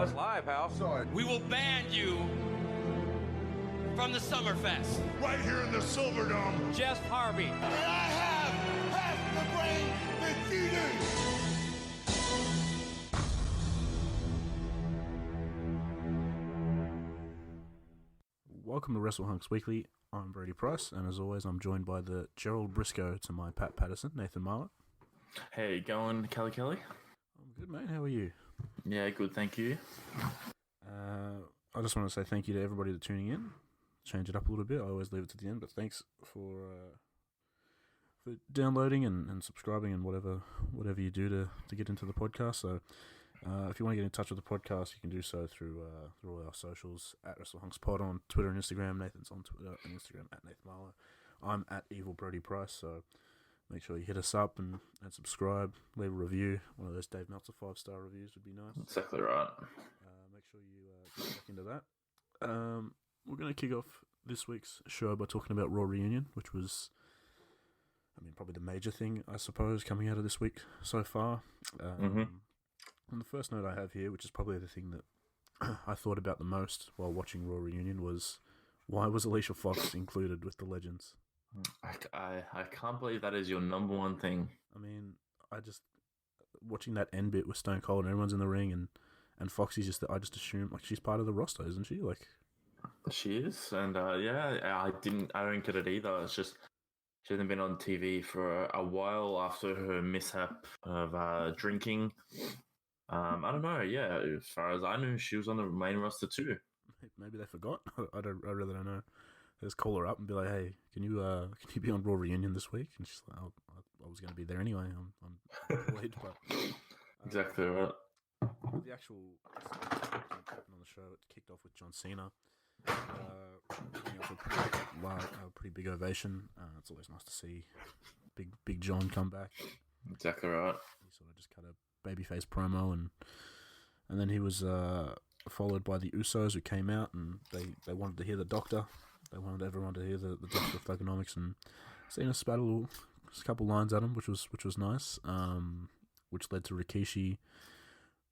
it's live, pal. Sorry. We will ban you from the Summerfest. Right here in the Silverdome. Jeff Harvey. And I have half the brain that you do. Welcome to Wrestle Hunks Weekly. I'm Brady Price, and as always, I'm joined by the Gerald Briscoe to my Pat Patterson, Nathan Marlett. Hey, going, Kelly? I'm good, mate. How are you? Yeah, good, thank you. I just want to say thank you to everybody that's tuning in. Change it up a little bit. I always leave it to the end, but thanks for downloading and subscribing and whatever you do to get into the podcast. So if you want to get in touch with the podcast, you can do so through all our socials, at Wrestle Hunks Pod on Twitter and Instagram. Nathan's on Twitter and Instagram at Nathan Marlowe. I'm at Evil Brody Price, so make sure you hit us up and subscribe, leave a review. One of those Dave Meltzer 5-star reviews would be nice. Exactly right. Make sure you get back into that. We're going to kick off this week's show by talking about Raw Reunion, which was, probably the major thing, I suppose, coming out of this week so far. And the first note I have here, which is probably the thing that I thought about the most while watching Raw Reunion, was why was Alicia Fox included with the Legends? I can't believe that is your number one thing. I just watching that end bit with Stone Cold and everyone's in the ring and Foxy's just, I just assume she's part of the roster, isn't she? She is, and I don't get it either. It's just she hasn't been on TV for a while after her mishap of drinking. I don't know. Yeah, as far as I knew, she was on the main roster too. Maybe they forgot. I really don't know. Just call her up and be like, "Hey, can you be on Raw Reunion this week?" And she's like, "I was going to be there anyway. I'm employed." But exactly right. The actual happened on the show, it kicked off with John Cena. A pretty big ovation. It's always nice to see Big John come back. Exactly right. He sort of just cut a babyface promo, and then he was followed by the Usos, who came out and they wanted to hear the Doctor. They wanted everyone to hear the Doctor of Thugonomics, and Cena spat a couple lines at him, which was nice. Which led to Rikishi,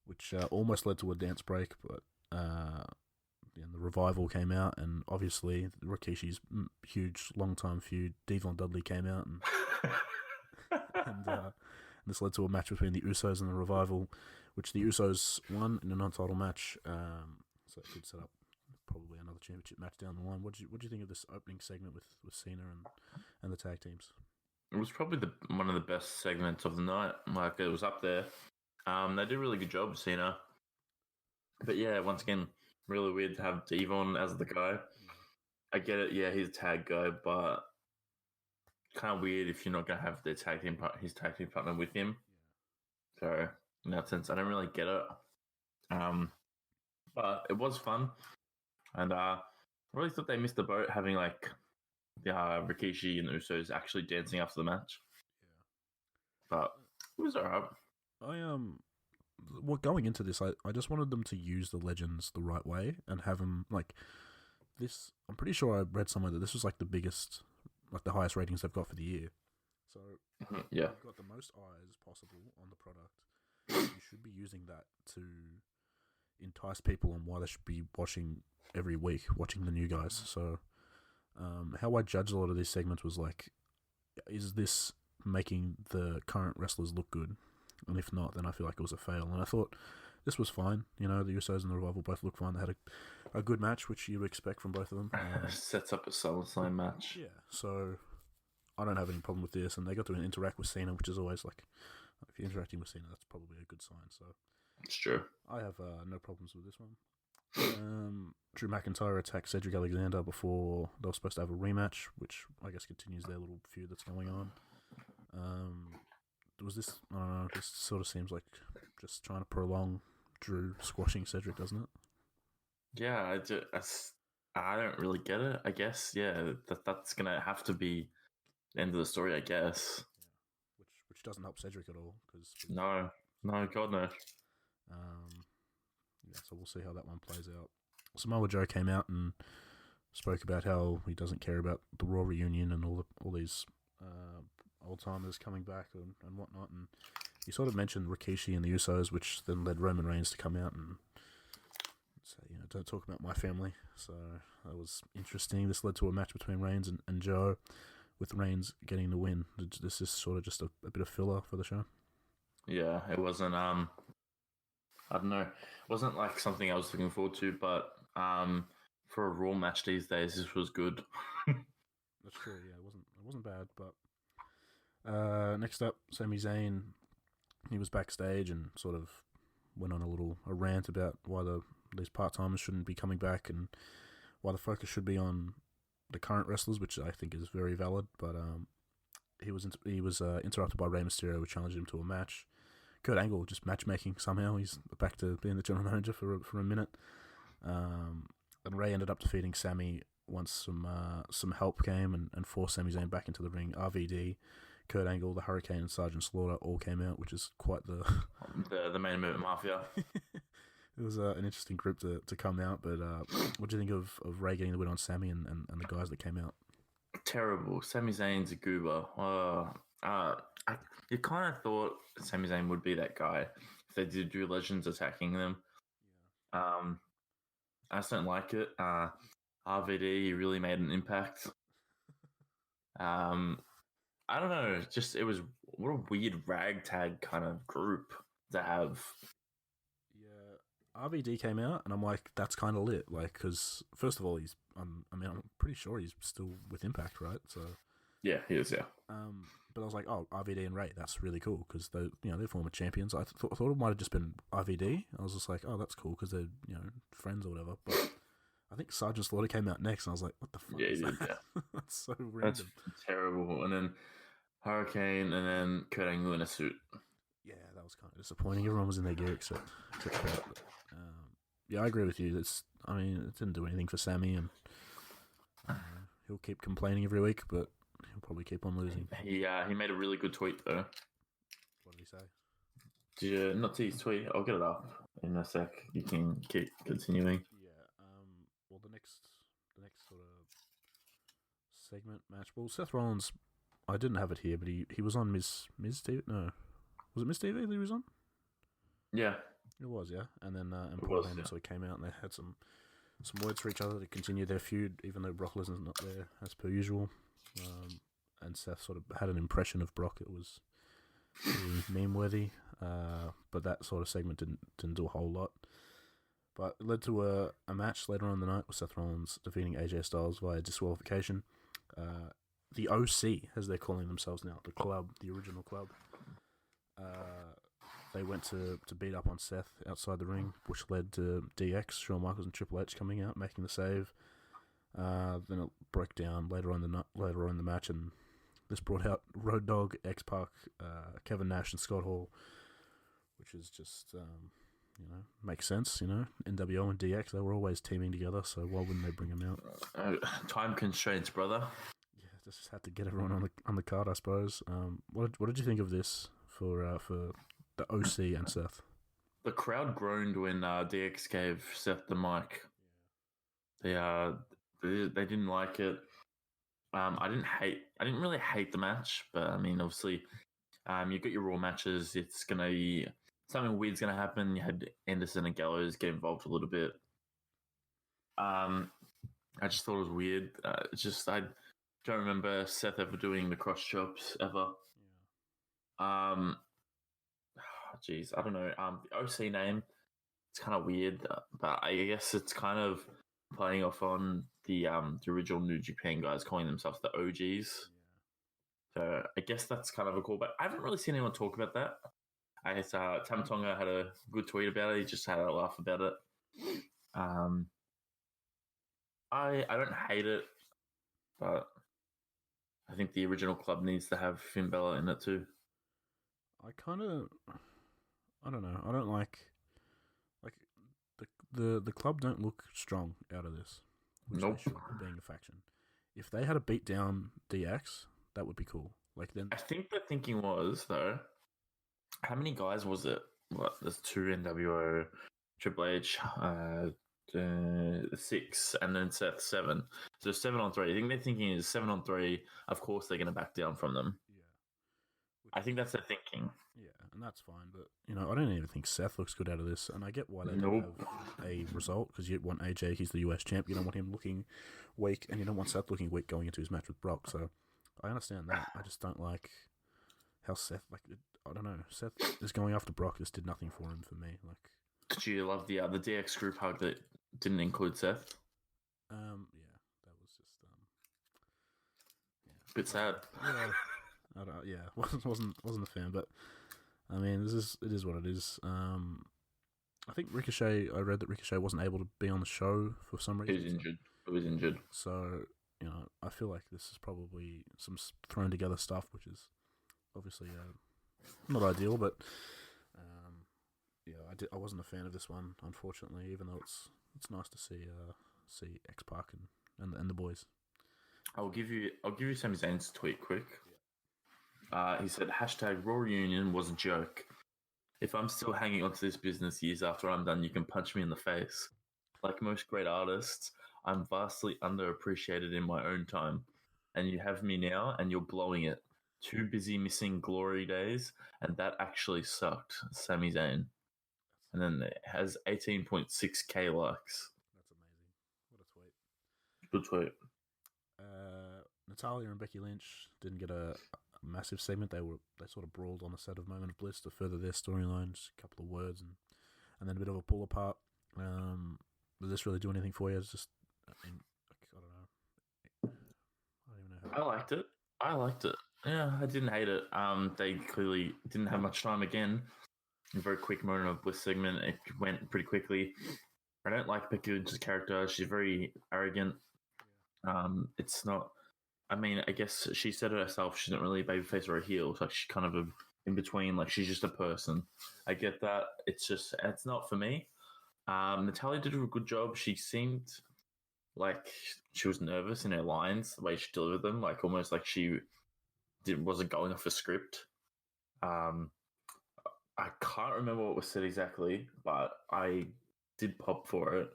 which almost led to a dance break, but the Revival came out, and obviously Rikishi's huge long-time feud, Devon Dudley, came out, and and this led to a match between the Usos and the Revival, which the Usos won in a non-title match. So it could set up probably another championship match down the line. What do you think of this opening segment with Cena and the tag teams? It was probably one of the best segments of the night. It was up there. They did a really good job with Cena. But yeah, once again, really weird to have Devon as the guy. I get it, yeah, he's a tag guy, but kind of weird if you're not going to have his tag team partner with him. So, in that sense, I don't really get it. But it was fun. And I really thought they missed the boat having Rikishi and the Usos actually dancing after the match. Yeah. But it was alright. Going into this, I just wanted them to use the Legends the right way and have them this. I'm pretty sure I read somewhere that this was the biggest, the highest ratings they've got for the year. So yeah, they've got the most eyes possible on the product. You should be using that to entice people on why they should be watching every week, watching the new guys. So how I judged a lot of these segments was is this making the current wrestlers look good? And if not, then I feel like it was a fail. And I thought this was fine. The Usos and the Revival both looked fine. They had a good match, which you would expect from both of them. Sets up a SummerSlam match. Yeah, so I don't have any problem with this. And they got to interact with Cena, which is always if you're interacting with Cena, that's probably a good sign. So it's true. I have no problems with this one. Drew McIntyre attacked Cedric Alexander before they were supposed to have a rematch, which I guess continues their little feud that's going on. Was this? I don't know. This sort of seems like just trying to prolong Drew squashing Cedric, doesn't it? Yeah, I don't really get it. I guess that's gonna have to be the end of the story. I guess. Yeah. Which doesn't help Cedric at all because no, God no. So we'll see how that one plays out. Samoa Joe came out and spoke about how he doesn't care about the Raw Reunion and all these old timers coming back and whatnot, and he sort of mentioned Rikishi and the Usos, which then led Roman Reigns to come out and don't talk about my family. So that was interesting. This led to a match between Reigns and Joe, with Reigns getting the win. This is sort of just a bit of filler for the show. Yeah, it wasn't. I don't know. It wasn't like something I was looking forward to, but for a Raw match these days, this was good. That's true. Yeah, it wasn't bad. But next up, Sami Zayn. He was backstage and sort of went on a rant about why these part-timers shouldn't be coming back and why the focus should be on the current wrestlers, which I think is very valid. But he was interrupted by Rey Mysterio, who challenged him to a match. Kurt Angle just matchmaking somehow. He's back to being the general manager for a minute. And Rey ended up defeating Sami once some help came and forced Sami Zayn back into the ring. RVD, Kurt Angle, the Hurricane, and Sergeant Slaughter all came out, which is quite the main event mafia. It was an interesting group to come out. But what do you think of Rey getting the win on Sami and the guys that came out? Terrible. Sami Zayn's a goober. You kind of thought Sami Zayn would be that guy if they did do Legends attacking them. Yeah. I just don't like it. RVD really made an impact. I don't know. Just it was what a weird ragtag kind of group to have. Yeah, RVD came out, and I'm like, that's kind of lit. Like, because first of all, I'm pretty sure he's still with Impact, right? So yeah, he is. Yeah. But I was like, oh, RVD and Rey, that's really cool because they're former champions. I thought it might have just been RVD. I was just like, oh, that's cool because they're friends or whatever. But I think Sergeant Slaughter came out next, and I was like, what the fuck? Yeah, is he that? did. Yeah. That's so random. That's terrible. And then Hurricane, and then Kurt Angle in a suit. Yeah, that was kind of disappointing. Everyone was in their gear except Kurt. Yeah, I agree with you. It didn't do anything for Sami, and he'll keep complaining every week, but he'll probably keep on losing. He made a really good tweet though. What did he say? Did you not see his tweet? I'll get it up in a sec. You can keep continuing. Yeah. Well, the next sort of segment match. Well, Seth Rollins. I didn't have it here, but he was on Miz TV. No, was it Miz TV that he was on? Yeah, it was. Yeah, and then Paul Heyman sort of came out and they had some words for each other to continue their feud, even though Brock Lesnar's not there as per usual. And Seth sort of had an impression of Brock. It was really meme-worthy, but that sort of segment didn't do a whole lot. But it led to a match later on in the night with Seth Rollins defeating AJ Styles via disqualification. The OC, as they're calling themselves now, the club, the original club. They went to beat up on Seth outside the ring, which led to DX, Shawn Michaels, and Triple H coming out, making the save. Then it broke down later on in the match, and this brought out Road Dogg, X-Pac, Kevin Nash, and Scott Hall, which is just makes sense. NWO and DX, they were always teaming together, so why wouldn't they bring them out? Time constraints, brother. Yeah, just had to get everyone on the card, I suppose. What did you think of this for the OC and Seth? The crowd groaned when DX gave Seth the mic. They didn't like it. I didn't really hate the match, but I mean, obviously, you got your Raw matches. It's gonna be something weird's gonna happen. You had Anderson and Gallows get involved a little bit. I just thought it was weird. I don't remember Seth ever doing the cross chops ever. Yeah. Jeez, I don't know. The OC name, it's kind of weird, but I guess it's kind of playing off on the original New Japan guys calling themselves the OGs. Yeah. So I guess that's kind of a cool. But I haven't really seen anyone talk about that. I guess Tamatonga had a good tweet about it. He just had a laugh about it. I don't hate it, but I think the original club needs to have Finn Balor in it too. I don't know. I don't like the club don't look strong out of this. Nope. Being a faction. If they had a beat down DX, that would be cool. Then I think the thinking was though, how many guys was it? What, there's 2 NWO, Triple H, 6, and then Seth 7. So 7 on 3. I think they're thinking is 7 on 3. Of course, they're going to back down from them. Yeah, I think that's their thinking. Yeah, and that's fine. But I don't even think Seth looks good out of this, and I get why they don't have a result because you want AJ. He's the US champ. You don't want him looking weak, and you don't want Seth looking weak going into his match with Brock. So I understand that. I just don't like how Seth. I don't know. Seth is going after Brock. This did nothing for him for me. Did you love the DX group hug that didn't include Seth? Yeah, that was just bit sad. Yeah, wasn't a fan, but I mean, it is what it is. I think Ricochet. I read that Ricochet wasn't able to be on the show for some reason. He was injured. So I feel like this is probably some thrown together stuff, which is obviously not ideal. But I wasn't a fan of this one, unfortunately. Even though it's nice to see X-Pac and the boys. I'll give you Sami Zayn's tweet quick. He said, #Raw Reunion was a joke. If I'm still hanging on to this business years after I'm done, you can punch me in the face. Like most great artists, I'm vastly underappreciated in my own time. And you have me now, and you're blowing it. Too busy missing glory days, and that actually sucked. Sami Zayn. And then it has 18.6k likes. That's amazing. What a tweet. Good tweet. Natalya and Becky Lynch didn't get a massive segment. They sort of brawled on the set of Moment of Bliss to further their storylines. A couple of words and then a bit of a pull apart. Does this really do anything for you? It's just, I don't know. I don't even know how. I liked it. Yeah, I didn't hate it. They clearly didn't have much time again. A very quick Moment of Bliss segment. It went pretty quickly. I don't like Becky Lynch's character. She's very arrogant. It's not. I mean, I guess she said it herself. She's not really a babyface or a heel. It's like she's kind of in between. Like she's just a person. I get that. It's not for me. Natalya did a good job. She seemed like she was nervous in her lines, the way she delivered them. Like almost like she wasn't going off a script. I can't remember what was said exactly, but I did pop for it.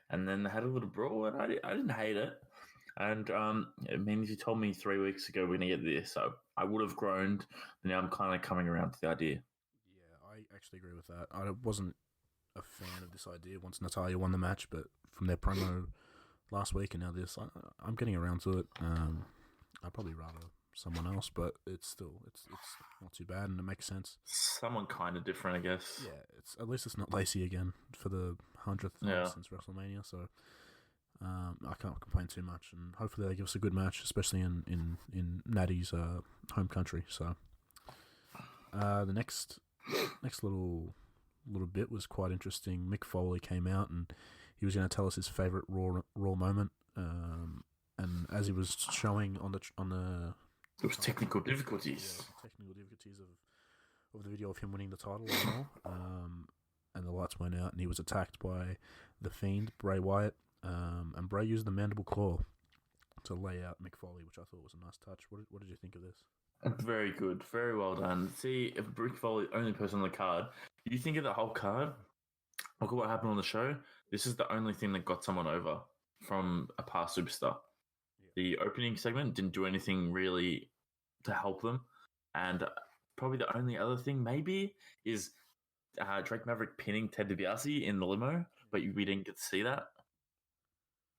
And then they had a little brawl, and I didn't hate it. And I mean, if you told me 3 weeks ago we're going to get this, I would have groaned. Now I'm kind of coming around to the idea. Yeah, I actually agree with that. I wasn't a fan of this idea once Natalya won the match, but from their promo last week and now this, I'm getting around to it. I'd probably rather someone else, but it's not too bad, and it makes sense. Someone kind of different, I guess. Yeah, at least it's not Lacey again for the 100th time since WrestleMania, so I can't complain too much, and hopefully they give us a good match, especially in Natty's home country. So the next little bit was quite interesting. Mick Foley came out and he was going to tell us his favorite Raw moment, and as he was showing on the there was technical difficulties. Yeah, technical difficulties of the video of him winning the title and all. And the lights went out, and he was attacked by the Fiend, Bray Wyatt, and Bray used the mandible claw to lay out Mick Foley, which I thought was a nice touch. What did you think of this? Very good, very well done. See, if Mick Foley, only person on the card, you think of the whole card, look at what happened on the show. This is the only thing that got someone over from a past superstar. The opening segment didn't do anything really to help them. And probably the only other thing maybe is Drake Maverick pinning Ted DiBiase in the limo, but we didn't get to see that.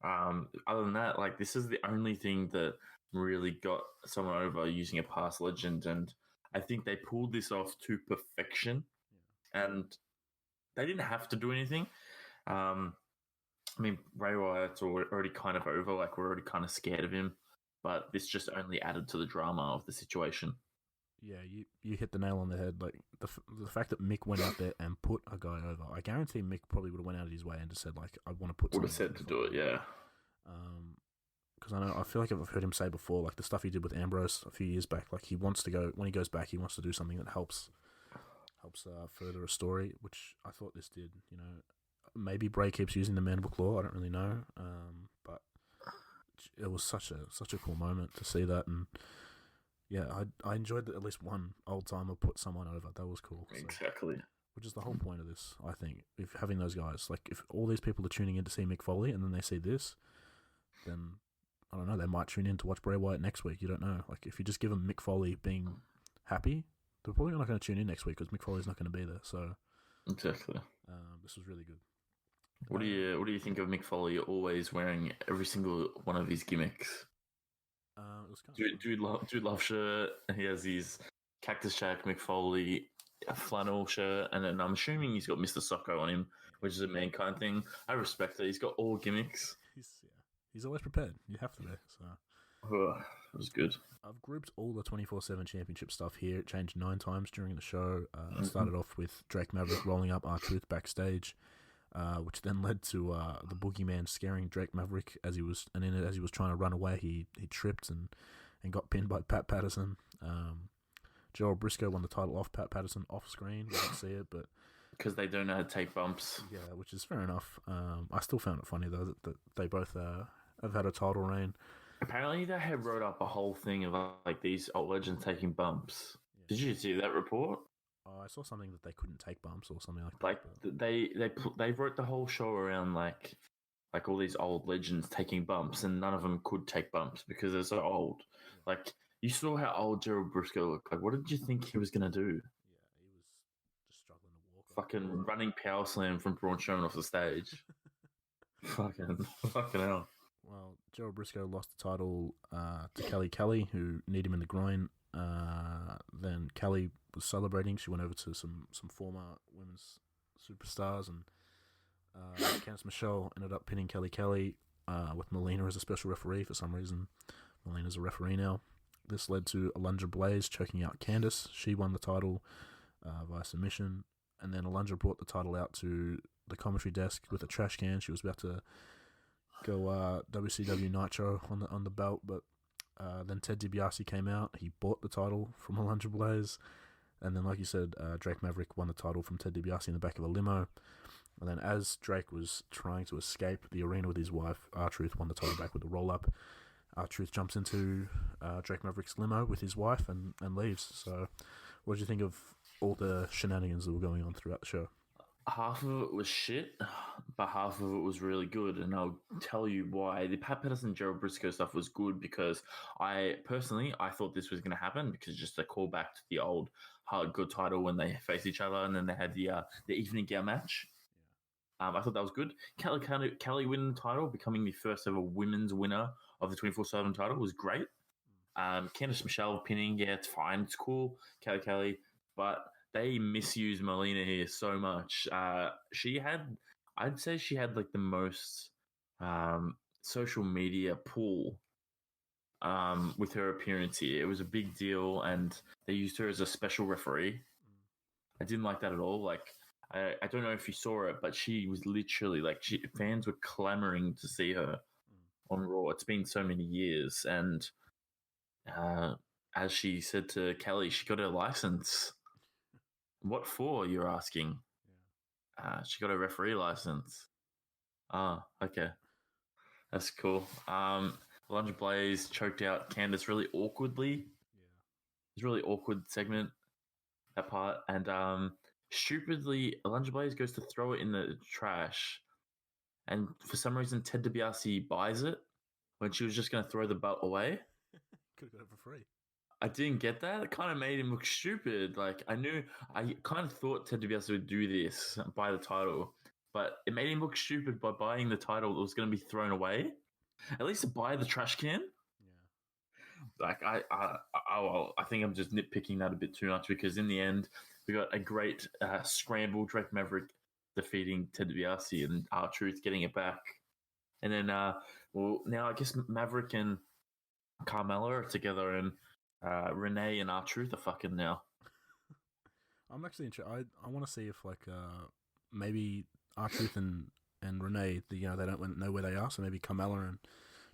Other than that, like, this is the only thing that really got someone over using a past legend. And I think they pulled this off to perfection. And they didn't have to do anything. I mean, Bray Wyatt's already kind of over. Like, we're already kind of scared of him. But this just only added to the drama of the situation. Yeah, you hit the nail on the head. Like, the fact that Mick went out there and put a guy over, I guarantee Mick probably would have went out of his way and just said, like, I want to put would have said to do it, yeah. Because I feel like I've heard him say before, like, the stuff he did with Ambrose a few years back, like, he wants to go, when he goes back, he wants to do something that helps further a story, which I thought this did, you know. Maybe Bray keeps using the mandible claw. I don't really know, but it was such a cool moment to see that, and yeah, I enjoyed that at least one old timer put someone over. That was cool. Exactly. Which is the whole point of this, I think. If having those guys, like, if all these people are tuning in to see Mick Foley and then they see this, then I don't know, they might tune in to watch Bray Wyatt next week. You don't know. Like, if you just give them Mick Foley being happy. They're probably not going to tune in next week because Mick Foley's not going to be there. So exactly. This was really good. What do you think of Mick Foley always wearing every single one of his gimmicks? It was kind of Dude love shirt. He has his Cactus Jack Mick Foley flannel shirt, and then I'm assuming he's got Mr. Socko on him, which is a Mankind thing. I respect it. He's got all gimmicks. He's always prepared. You have to be. So it was good. I've grouped all the 24/7 championship stuff here. It changed 9 times during the show. I started off with Drake Maverick rolling up R-Truth backstage, which then led to the Boogeyman scaring Drake Maverick as he was trying to run away. He tripped and got pinned by Pat Patterson. Gerald Briscoe won the title off Pat Patterson off screen. We didn't see it, but because they don't know how to take bumps. Yeah, which is fair enough. I still found it funny though that they both have had a title reign. Apparently, they had wrote up a whole thing of like these old legends taking bumps. Yeah. Did you see that report? Oh, I saw something that they couldn't take bumps or something like that. Like they wrote the whole show around like all these old legends taking bumps, and none of them could take bumps because they're so old. Yeah. Like you saw how old Gerald Briscoe looked. Like, what did you think he was gonna do? Yeah, he was just struggling to walk. Fucking running power slam from Braun Strowman off the stage. fucking hell. Well, Gerald Briscoe lost the title to Kelly, who kneed him in the groin. Then Kelly was celebrating. She went over to some former women's superstars, and Candice Michelle ended up pinning Kelly with Melina as a special referee for some reason. Melina's a referee now. This led to Alundra Blaze choking out Candice. She won the title via submission, and then Alundra brought the title out to the commentary desk with a trash can. She was about to go WCW Nitro on the belt, but then Ted DiBiase came out. He bought the title from Alundra Blaze, and then, like you said, Drake Maverick won the title from Ted DiBiase in the back of a limo. And then as Drake was trying to escape the arena with his wife, R-Truth won the title back with a roll-up. R-Truth jumps into Drake Maverick's limo with his wife and leaves. So what did you think of all the shenanigans that were going on throughout the show? Half of it was shit, but half of it was really good, and I'll tell you why. The Pat Patterson Gerald Briscoe stuff was good because I thought this was going to happen because just a callback to the old Hard Good title when they faced each other, and then they had the evening gown match. I thought that was good. Kelly winning the title, becoming the first ever women's winner of the 24/7 title was great. Candice Michelle pinning, yeah, it's fine, it's cool. Kelly, but they misuse Melina here so much. I'd say she had like the most social media pull with her appearance here. It was a big deal, and they used her as a special referee. I didn't like that at all. Like, I don't know if you saw it, but she was literally like, fans were clamoring to see her on Raw. It's been so many years, and as she said to Kelly, she got her license. What for, you're asking? Yeah. She got a referee license. Okay. That's cool. Alundra Blaze choked out Candice really awkwardly. Yeah. It was a really awkward segment, that part. And stupidly, Alundra Blaze goes to throw it in the trash. And for some reason, Ted DiBiase buys it when she was just going to throw the belt away. Could have got it for free. I didn't get that. It kind of made him look stupid. Like, I kind of thought Ted DiBiase would do this, buy the title, but it made him look stupid by buying the title that was going to be thrown away. At least to buy the trash can. Yeah. Like, I think I'm just nitpicking that a bit too much because in the end, we got a great scramble, Drake Maverick defeating Ted DiBiase and R-Truth getting it back. And then, now I guess Maverick and Carmella are together, and Renee and R-Truth are fucking now. I'm actually interested. I want to see if like maybe R-Truth and Renee, they don't know where they are, so maybe Carmella and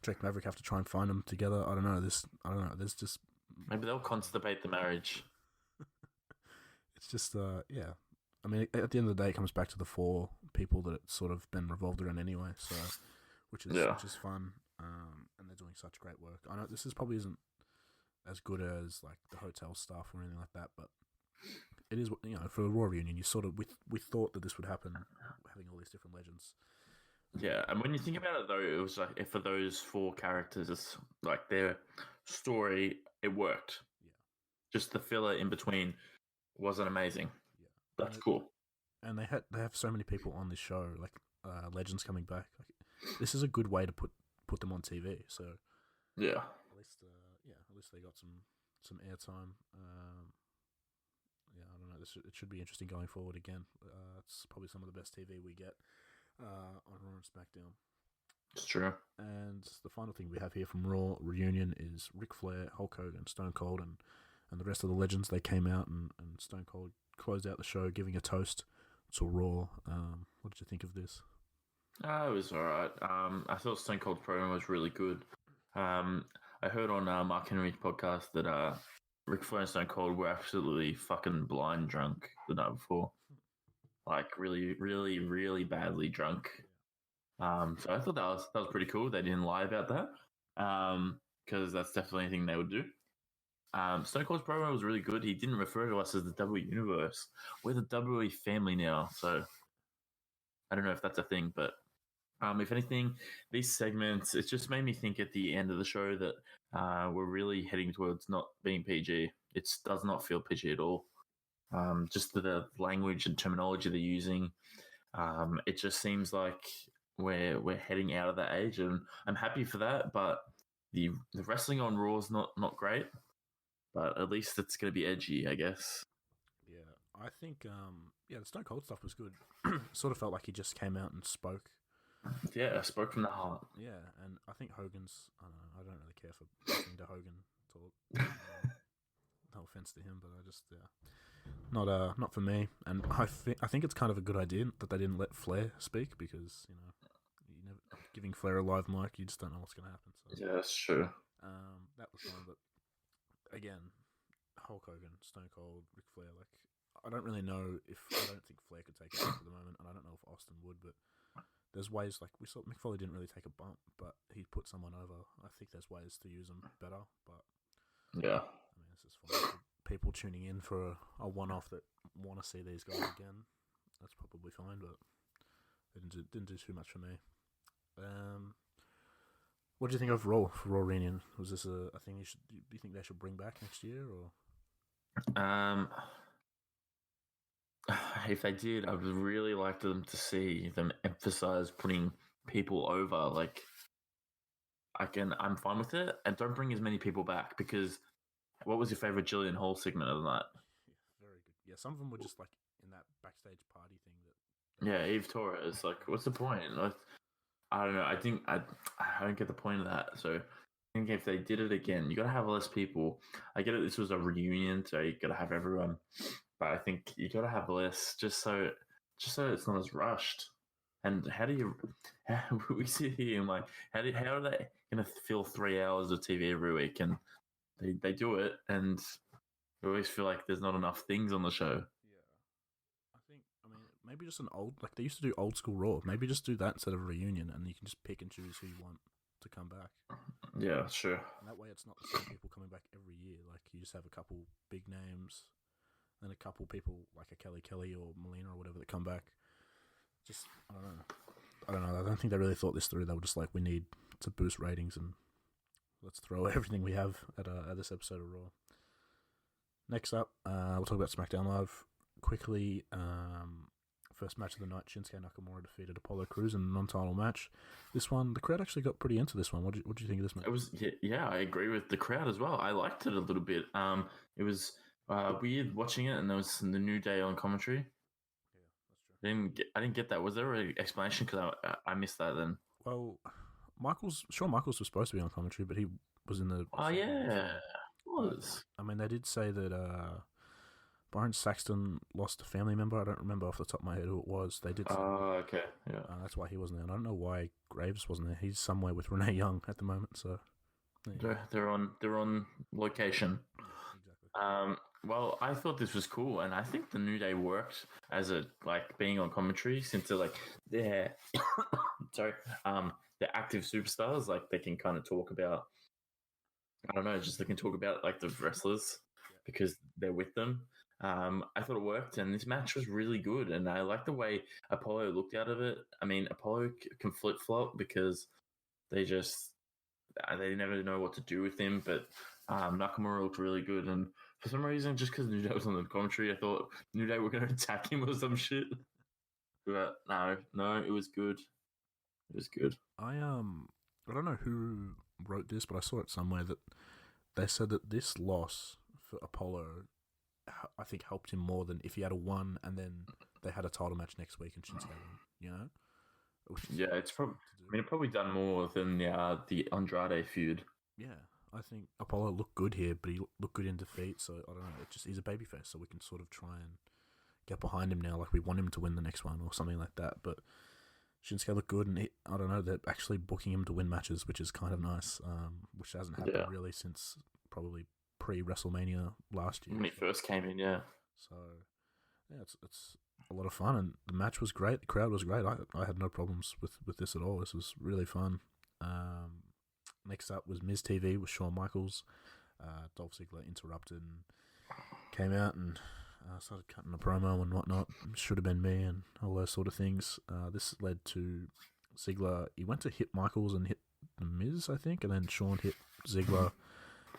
Drake Maverick have to try and find them together. I don't know. There's just maybe they'll constipate the marriage. It's just yeah. I mean, at the end of the day, it comes back to the 4 people that it's sort of been revolved around anyway. So, which is fun. And they're doing such great work. I know this probably isn't as good as like the hotel stuff or anything like that, but it is, for a Raw reunion, you sort of we thought that this would happen, having all these different legends. Yeah, and when you think about it though, it was like for those 4 characters, it's like their story, it worked. just the filler in between wasn't amazing. Yeah, That's cool. And they have so many people on this show, like legends coming back. Like, this is a good way to put them on TV. So yeah, at least they got some airtime. Yeah, I don't know. It should be interesting going forward again. It's probably some of the best TV we get on Raw and SmackDown. It's true. And the final thing we have here from Raw reunion is Ric Flair, Hulk Hogan, Stone Cold, and the rest of the legends. They came out and Stone Cold closed out the show giving a toast to Raw. What did you think of this? It was alright. I thought Stone Cold's program was really good. I heard on Mark Henry's podcast that Ric Flair and Stone Cold were absolutely fucking blind drunk the night before. Like really, really, really badly drunk. So I thought that was pretty cool. They didn't lie about that. Because that's definitely anything they would do. Stone Cold's program was really good. He didn't refer to us as the WWE Universe. We're the WWE family now. So I don't know if that's a thing, but if anything, these segments, it just made me think at the end of the show that we're really heading towards not being PG. It does not feel PG at all. Just the language and terminology they're using, it just seems like we're heading out of that age, and I'm happy for that. But the wrestling on Raw is not great, but at least it's going to be edgy, I guess. Yeah, I think the Stone Cold stuff was good. Sort of felt like he just came out and spoke. Yeah, spoke from the heart. Yeah, and I think Hogan's. I don't really care for listening to Hogan talk. No offense to him, but I just not for me. And I think it's kind of a good idea that they didn't let Flair speak, because you never giving Flair a live mic, you just don't know what's going to happen. So, yeah, that's true. That was fine, but again, Hulk Hogan, Stone Cold, Ric Flair. Like, I don't really know if I don't think Flair could take it at the moment, and I don't know if Austin would, but. There's ways, like we saw, Mick Foley didn't really take a bump, but he put someone over. I think there's ways to use them better, but yeah, I mean, it's just fine. People tuning in for a one-off that want to see these guys again, that's probably fine, but it didn't do too much for me. What do you think of Raw for Raw Reunion? Was this a thing do you think they should bring back next year, or? If they did, I would really like them to see them emphasize putting people over. Like, I'm fine with it, and don't bring as many people back, because what was your favorite Jillian Hall segment of the night? Yeah, very good. Yeah, some of them were just like in that backstage party thing. Yeah, Eve Torres. Like, what's the point? Like, I don't know. I think I don't get the point of that. So I think if they did it again, you got to have less people. I get it. This was a reunion, so you got to have everyone. But I think you got to have less, just so it's not as rushed. And how we sit here and like, how are they going to fill 3 hours of TV every week? And they do it, and we always feel like there's not enough things on the show. Yeah, I mean, maybe just like they used to do old school Raw. Maybe just do that instead of a reunion, and you can just pick and choose who you want to come back. Yeah, sure. And that way, it's not the same people coming back every year. Like, you just have a couple big names. Then a couple people like a Kelly or Melina or whatever that come back. Just, I don't know. I don't think they really thought this through. They were just like, we need to boost ratings, and let's throw everything we have at this episode of Raw. Next up, we'll talk about SmackDown Live quickly. First match of the night, Shinsuke Nakamura defeated Apollo Crews in a non-title match. This one, the crowd actually got pretty into this one. What do you think of this match? It was, yeah, I agree with the crowd as well. I liked it a little bit. It was weird watching it, and there was the New Day on commentary. Yeah, that's true. I didn't get that. Was there an explanation? Because I missed that then. Well, Shawn Michaels was supposed to be on commentary, but he was in the. Oh yeah, was. I mean, they did say that Byron Saxton lost a family member. I don't remember off the top of my head who it was. They did. Oh, okay, yeah. That's why he wasn't there. And I don't know why Graves wasn't there. He's somewhere with Renee Young at the moment. So. Yeah. They're on location. Exactly. Well, I thought this was cool, and I think the New Day worked as being on commentary, since they're sorry, they're active superstars. Like, they can kind of talk about, I don't know, just they can talk about like the wrestlers because they're with them. I thought it worked, and this match was really good, and I like the way Apollo looked out of it. I mean, Apollo can flip-flop because they never know what to do with him, but Nakamura looked really good, and For some reason, just because New Day was on the commentary, I thought New Day were going to attack him or some shit. But no, it was good. It was good. I don't know who wrote this, but I saw it somewhere that they said that this loss for Apollo, I think, helped him more than if he had a won and then they had a title match next week and Shinsuke won. You know? Yeah, it's probably. I mean, it probably done more than the Andrade feud. Yeah, I think Apollo looked good here, but he looked good in defeat. So I don't know. He's a babyface, so we can sort of try and get behind him now. Like we want him to win the next one or something like that. But Shinsuke looked good, and I don't know. They're actually booking him to win matches, which is kind of nice. Which hasn't happened really since probably pre-WrestleMania last year. When he first came in, yeah. So yeah, it's a lot of fun, and the match was great. The crowd was great. I had no problems with this at all. This was really fun. Next up was Miz TV with Shawn Michaels. Dolph Ziggler interrupted and came out and started cutting a promo and whatnot. Should have been me and all those sort of things. This led to Ziggler. He went to hit Michaels and hit the Miz, I think, and then Shawn hit Ziggler.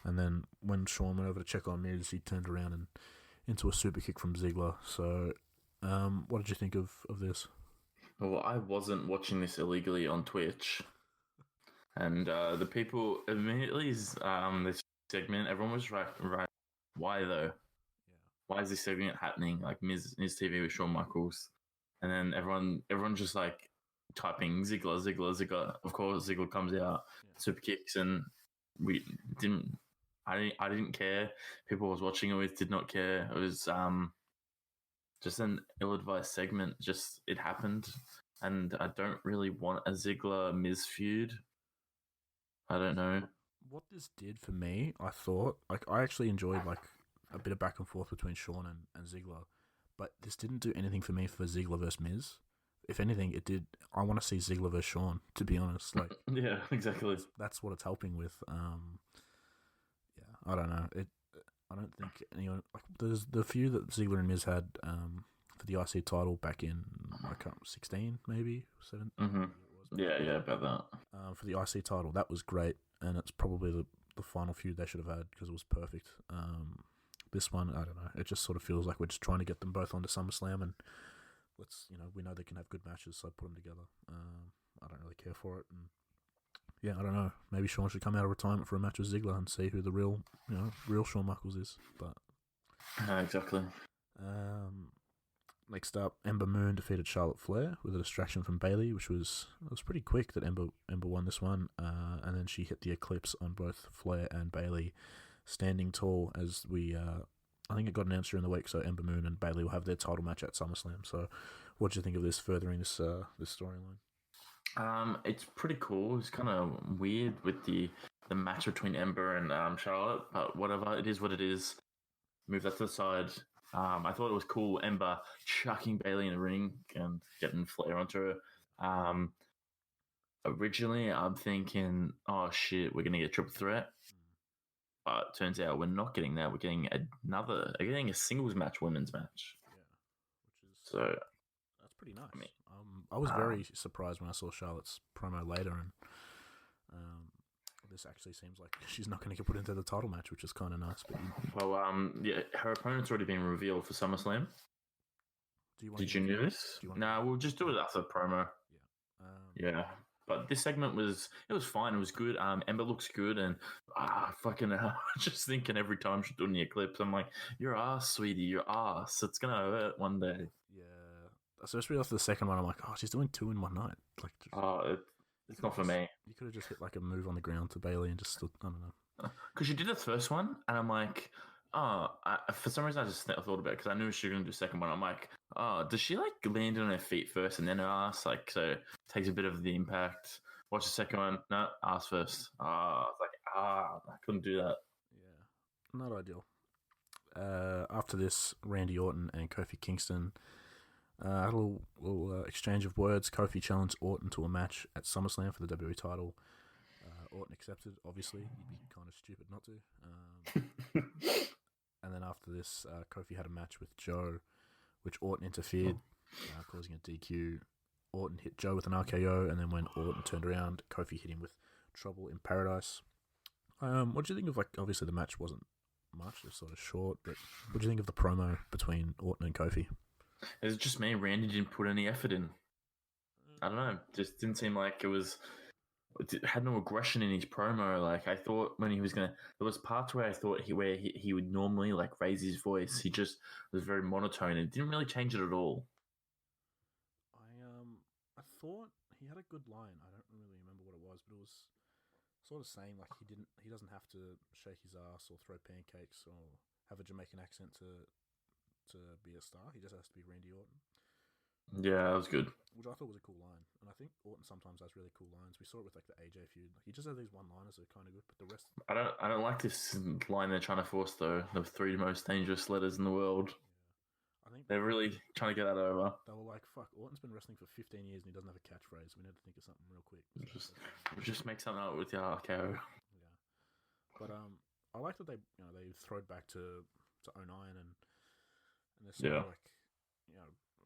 And then when Shawn went over to check on Miz, he turned around and into a super kick from Ziggler. So, what did you think of this? Well, I wasn't watching this illegally on Twitch. And the people immediately, this segment, everyone was right. Why though? Yeah. Why is this segment happening? Like Miz TV with Shawn Michaels, and then everyone just like typing Ziggler. Of course, Ziggler comes out, super kicks, and I didn't care. People I was watching it with did not care. It was just an ill-advised segment. Just it happened, and I don't really want a Ziggler Miz feud. I don't know. What this did for me, I thought, like, I actually enjoyed, like, a bit of back and forth between Shawn and Ziggler, but this didn't do anything for me for Ziggler versus Miz. If anything, it did. I want to see Ziggler versus Shawn, to be honest. Like, yeah, exactly. That's what it's helping with. Yeah, I don't know. I don't think anyone, like, there's the feud that Ziggler and Miz had for the IC title back in, 16, maybe 7. Mm-hmm. Yeah, about that. For the IC title, that was great, and it's probably the final feud they should have had because it was perfect. This one, I don't know. It just sort of feels like we're just trying to get them both onto SummerSlam, and we know they can have good matches, so put them together. I don't really care for it, and yeah, I don't know. Maybe Shawn should come out of retirement for a match with Ziggler and see who the real Shawn Michaels is. But exactly. Next up, Ember Moon defeated Charlotte Flair with a distraction from Bayley, which was pretty quick that Ember won this one, and then she hit the Eclipse on both Flair and Bayley, standing tall as we. I think it got announced during the week, so Ember Moon and Bayley will have their title match at SummerSlam. So, what do you think of this furthering this storyline? It's pretty cool. It's kind of weird with the match between Ember and Charlotte, but whatever. It is what it is. Move that to the side. I thought it was cool, Ember chucking Bayley in the ring and getting Flair onto her. Originally, I'm thinking, oh shit, we're going to get a triple threat. But turns out we're not getting that. We're getting a singles match, women's match. Yeah, that's pretty nice. I was very surprised when I saw Charlotte's promo later, and this actually seems like she's not going to get put into the title match, which is kind of nice. But her opponent's already been revealed for SummerSlam. Did you know this? No, we'll just do it after the promo. Yeah. But this segment was fine. It was good. Ember looks good, and fucking hell, just thinking every time she's doing the Eclipse, I'm like, your ass, sweetie, your ass. It's gonna hurt one day. Yeah, especially after the second one, I'm like, oh, she's doing 2 in one night. Like, it's not for me. You could have just hit like a move on the ground to Bayley and just stood. I don't know. Because she did the first one, and I'm like, for some reason I just thought about it because I knew she was gonna do the second one. I'm like, does she like land on her feet first and then her ass? Like, so it takes a bit of the impact. Watch the second one. No, ass first. I was like, I couldn't do that. Yeah, not ideal. After this, Randy Orton and Kofi Kingston had a little exchange of words. Kofi challenged Orton to a match at SummerSlam for the WWE title. Orton accepted, obviously. He'd be kind of stupid not to. And then after this, Kofi had a match with Joe, which Orton interfered, causing a DQ. Orton hit Joe with an RKO, and then when Orton turned around, Kofi hit him with Trouble in Paradise. What do you think of, like, obviously the match wasn't much. It's sort of short. But what do you think of the promo between Orton and Kofi? It's just me. Randy didn't put any effort in. I don't know. Just didn't seem like it had no aggression in his promo. Like, I thought when he was gonna, there was parts where I thought he would normally like raise his voice. He just was very monotone and didn't really change it at all. I thought he had a good line. I don't really remember what it was, but it was sort of saying like he doesn't have to shake his ass or throw pancakes or have a Jamaican accent to be a star. He just has to be Randy Orton. Yeah, that was good. Which I thought was a cool line. And I think Orton sometimes has really cool lines. We saw it with like the AJ feud. Like, he just has these one-liners that are kind of good, but the rest... I don't like this line they're trying to force, though. The 3 most dangerous letters in the world. Yeah. I think they're really trying to get that over. They were like, fuck, Orton's been wrestling for 15 years and he doesn't have a catchphrase. We need to think of something real quick. Just make something up with your RKO. Yeah. But I like that they throw it back to 09 and they're sort of like,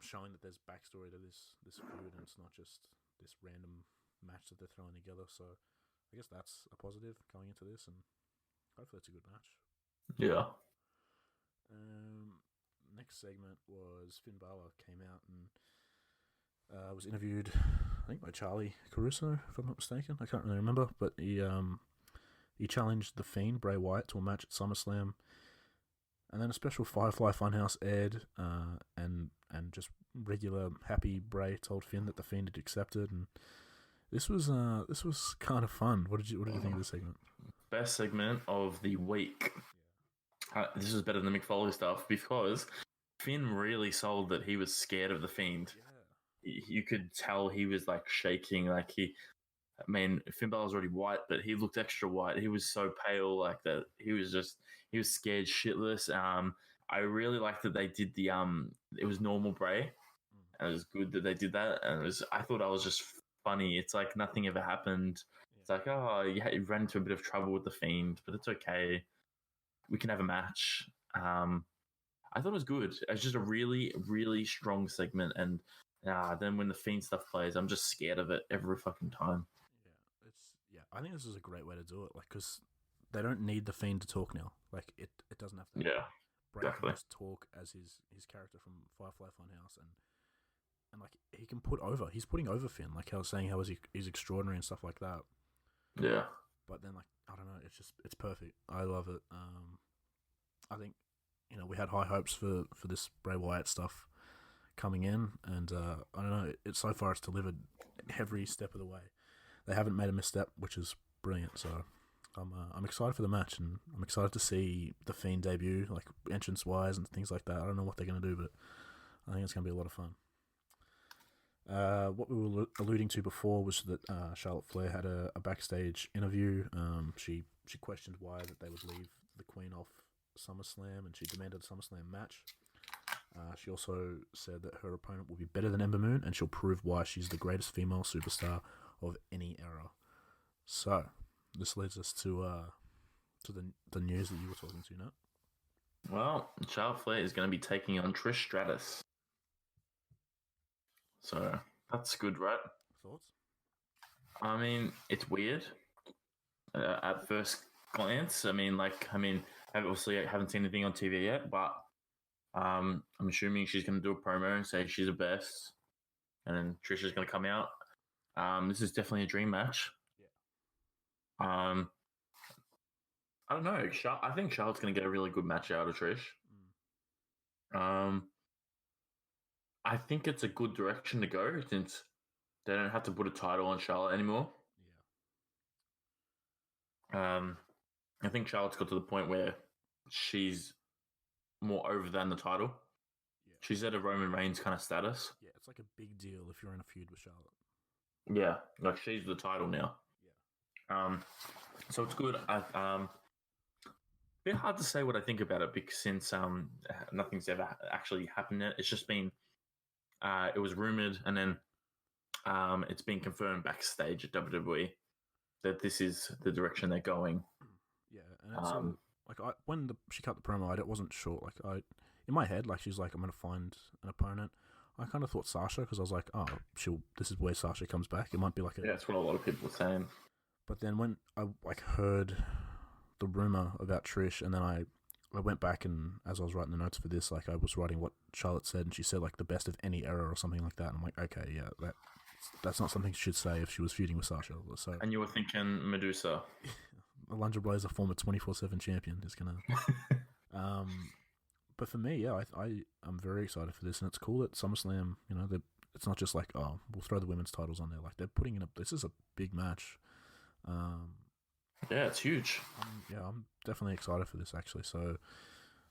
showing that there's backstory to this feud and it's not just this random match that they're throwing together. So I guess that's a positive going into this, and hopefully it's a good match. Yeah. Next segment was Finn Balor came out and was interviewed, I think, by Charlie Caruso, if I'm not mistaken. I can't really remember, but he challenged the Fiend, Bray Wyatt, to a match at SummerSlam. And then a special Firefly Funhouse aired, and just regular happy Bray told Finn that the Fiend had accepted, and this was kind of fun. What did you think of this segment? Best segment of the week. This was better than the Mick Foley stuff because Finn really sold that he was scared of the Fiend. Yeah. You could tell he was like shaking, like Finn Balor's already white, but he looked extra white. He was so pale, like that. He was scared shitless. I really liked that they did the it was normal Bray. And it was good that they did that, and I thought that was just funny. It's like nothing ever happened. Yeah. It's like, oh, you ran into a bit of trouble with the Fiend, but it's okay. We can have a match. I thought it was good. It was just a really, really strong segment, and then when the Fiend stuff plays, I'm just scared of it every fucking time. I think this is a great way to do it, like, because they don't need the Fiend to talk now. Like, it doesn't have to. Yeah, Bray can just talk as his character from Firefly Funhouse, and like he can he's putting over Finn, like I was saying, how he's extraordinary and stuff like that. Yeah. But then, like, I don't know, it's perfect. I love it. I think we had high hopes for this Bray Wyatt stuff coming in, and I don't know. So far it's delivered every step of the way. They haven't made a misstep, which is brilliant. So I'm excited for the match, and I'm excited to see the Fiend debut, like entrance wise and things like that. I don't know what they're gonna do, but I think it's gonna be a lot of fun. What we were alluding to before was that Charlotte Flair had a backstage interview. She questioned why that they would leave the Queen off SummerSlam, and she demanded a SummerSlam match. She also said that her opponent will be better than Ember Moon, and she'll prove why she's the greatest female superstar of any era. So this leads us to the news that you were talking to, Nat. Well, Charlotte Flair is going to be taking on Trish Stratus. So that's good, right? Thoughts? I mean, it's weird at first glance. I obviously I haven't seen anything on TV yet, but I'm assuming she's going to do a promo and say she's the best, and then Trish is going to come out. This is definitely a dream match. Yeah. I don't know. I think Charlotte's going to get a really good match out of Trish. I think it's a good direction to go since they don't have to put a title on Charlotte anymore. Yeah. I think Charlotte's got to the point where she's more over than the title. Yeah. She's at a Roman Reigns kind of status. Yeah, it's like a big deal if you're in a feud with Charlotte. Yeah, like she's the title now. Yeah. So it's good. Bit hard to say what I think about it because since nothing's ever actually happened yet. It's just been it was rumored and then it's been confirmed backstage at WWE that this is the direction they're going. Yeah, and it's when she cut the promo, I wasn't sure. Like in my head, like she's like, I'm gonna find an opponent. I kind of thought Sasha because I was like, oh, this is where Sasha comes back. It might be like yeah, that's what a lot of people are saying. But then when I heard the rumor about Trish, and then I I went back and as I was writing the notes for this, like I was writing what Charlotte said, and she said like the best of any era or something like that. And I'm like, okay, yeah, that's not something she should say if she was feuding with Sasha. So, And you were thinking Medusa. Alundra Blaze, a former 24/7 champion, is gonna. But for me, yeah, I'm very excited for this, and it's cool that SummerSlam, it's not just like, oh, we'll throw the women's titles on there. Like they're putting in this is a big match. Yeah, it's huge. I'm definitely excited for this actually. So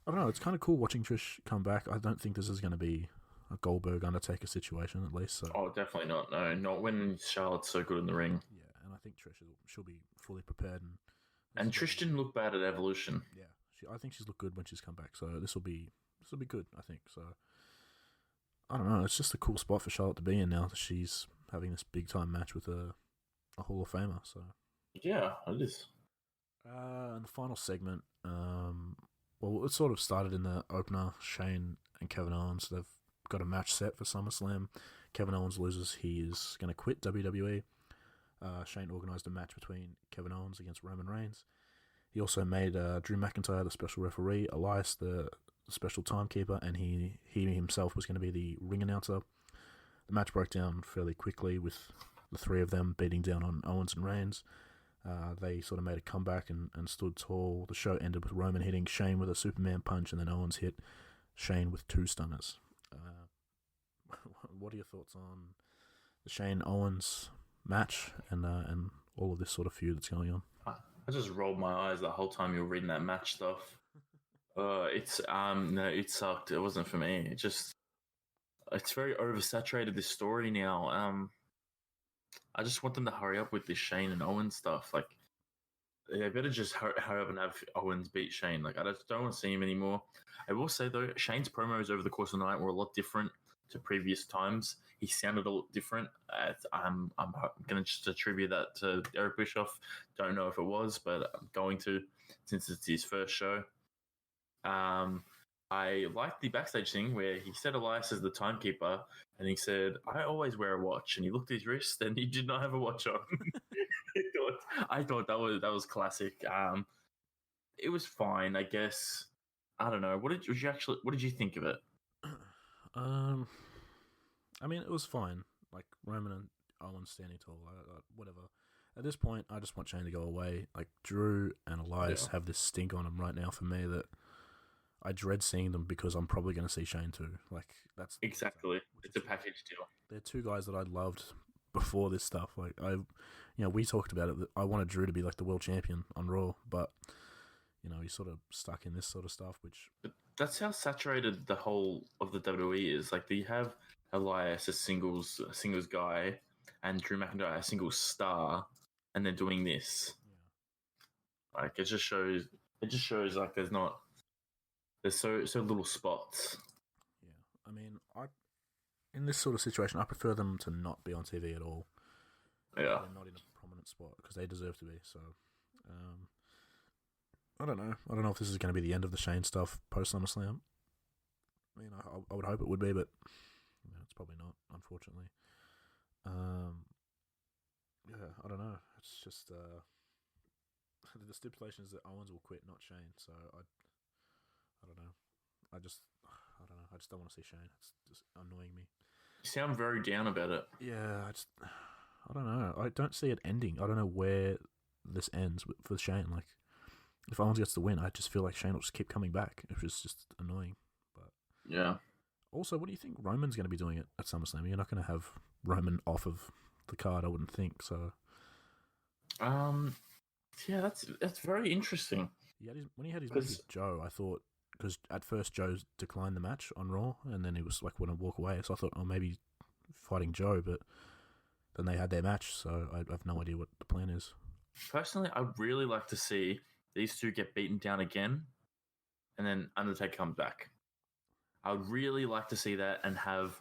I don't know, it's kind of cool watching Trish come back. I don't think this is going to be a Goldberg Undertaker situation at least. So. Oh, definitely not. No, not when Charlotte's so good in the ring. Yeah, and I think Trish she'll be fully prepared and Trish didn't look bad at Evolution. Yeah, I think she's looked good when she's come back. So this will be good. I think so. I don't know. It's just a cool spot for Charlotte to be in now that she's having this big time match with a Hall of Famer. So. Yeah, it is. And the final segment, well, it sort of started in the opener. Shane and Kevin Owens, they've got a match set for SummerSlam. Kevin Owens loses. He is going to quit WWE. Shane organised a match between Kevin Owens against Roman Reigns. He also made Drew McIntyre the special referee, Elias the special timekeeper, and he himself was going to be the ring announcer. The match broke down fairly quickly with the three of them beating down on Owens and Reigns. They sort of made a comeback and stood tall. The show ended with Roman hitting Shane with a Superman punch, and then Owens hit Shane with 2 stunners. What are your thoughts on the Shane-Owens match and all of this sort of feud that's going on? I just rolled my eyes the whole time you were reading that match stuff. No, it sucked. It wasn't for me. It's very oversaturated, this story now. I just want them to hurry up with this Shane and Owens stuff. Like, they better just hurry up and have Owens beat Shane. Like, I just don't want to see him anymore. I will say, though, Shane's promos over the course of the night were a lot different to previous times. He sounded a lot different. I'm going to just attribute that to Eric Bischoff. Don't know if it was, but I'm going to, since it's his first show. I liked the backstage thing where he said Elias is the timekeeper, and he said, I always wear a watch. And he looked at his wrist, and he did not have a watch on. I thought that was classic. It was fine, I guess. I don't know. What did you think of it? I mean, it was fine. Like Roman and Owens standing tall, whatever. At this point, I just want Shane to go away. Like Drew and Elias have this stink on them right now for me that I dread seeing them because I'm probably going to see Shane too. Like that's exactly. It's a package deal. They're 2 guys that I loved before this stuff. Like we talked about it. That I wanted Drew to be like the world champion on Raw, but he's sort of stuck in this sort of stuff. But that's how saturated the whole of the WWE is. Like, you have Elias a singles guy, and Drew McIntyre a singles star, and they're doing this. Yeah. Like, it just shows like there's so little spots. Yeah, I mean, in this sort of situation, I prefer them to not be on TV at all. Yeah, they're not in a prominent spot because they deserve to be. So, I don't know. I don't know if this is going to be the end of the Shane stuff post SummerSlam. I mean, I would hope it would be, but it's probably not, unfortunately. Yeah, I don't know. It's just the stipulation is that Owens will quit, not Shane. So I don't know. I don't know. I just don't want to see Shane. It's just annoying me. You sound very down about it. Yeah, I don't know. I don't see it ending. I don't know where this ends for Shane. Like, if Owens gets the win, I just feel like Shane will just keep coming back, which is just annoying. But yeah. Also, what do you think Roman's going to be doing at SummerSlam? You're not going to have Roman off of the card, I wouldn't think. So, yeah, that's very interesting. When he had his match with Joe, I thought, because at first Joe declined the match on Raw, and then he was like, want to walk away. So I thought, oh, maybe fighting Joe, but then they had their match, so I have no idea what the plan is. Personally, I'd really like to see these 2 get beaten down again, and then Undertaker comes back. I would really like to see that and have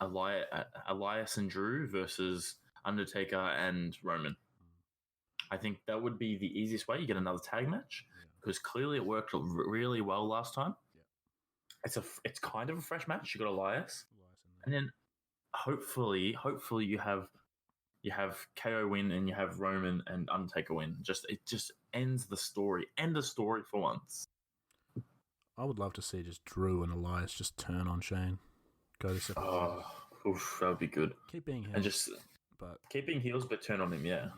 Elias and Drew versus Undertaker and Roman. I think that would be the easiest way. You get another tag match because clearly it worked really well last time. Yeah. It's kind of a fresh match. You got Elias and then hopefully you have KO win and you have Roman and Undertaker win. It just ends the story. End the story for once. I would love to see just Drew and Elias just turn on Shane. Go to separate. Oof, that would be good. Keep being heels, And just but keep being heels, but turn on him. Yeah.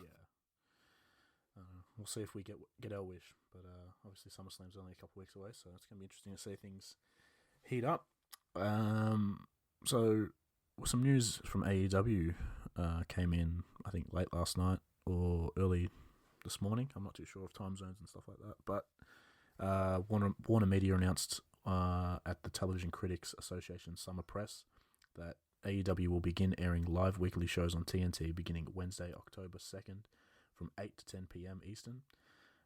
We'll see if we get our wish. But obviously SummerSlam's only a couple weeks away, so it's going to be interesting to see things heat up. So some news from AEW came in, I think, late last night or early this morning. I'm not too sure of time zones and stuff like that. But Warner Media announced at the Television Critics Association Summer Press that AEW will begin airing live weekly shows on TNT beginning Wednesday, October 2nd from 8 to 10 p.m. Eastern.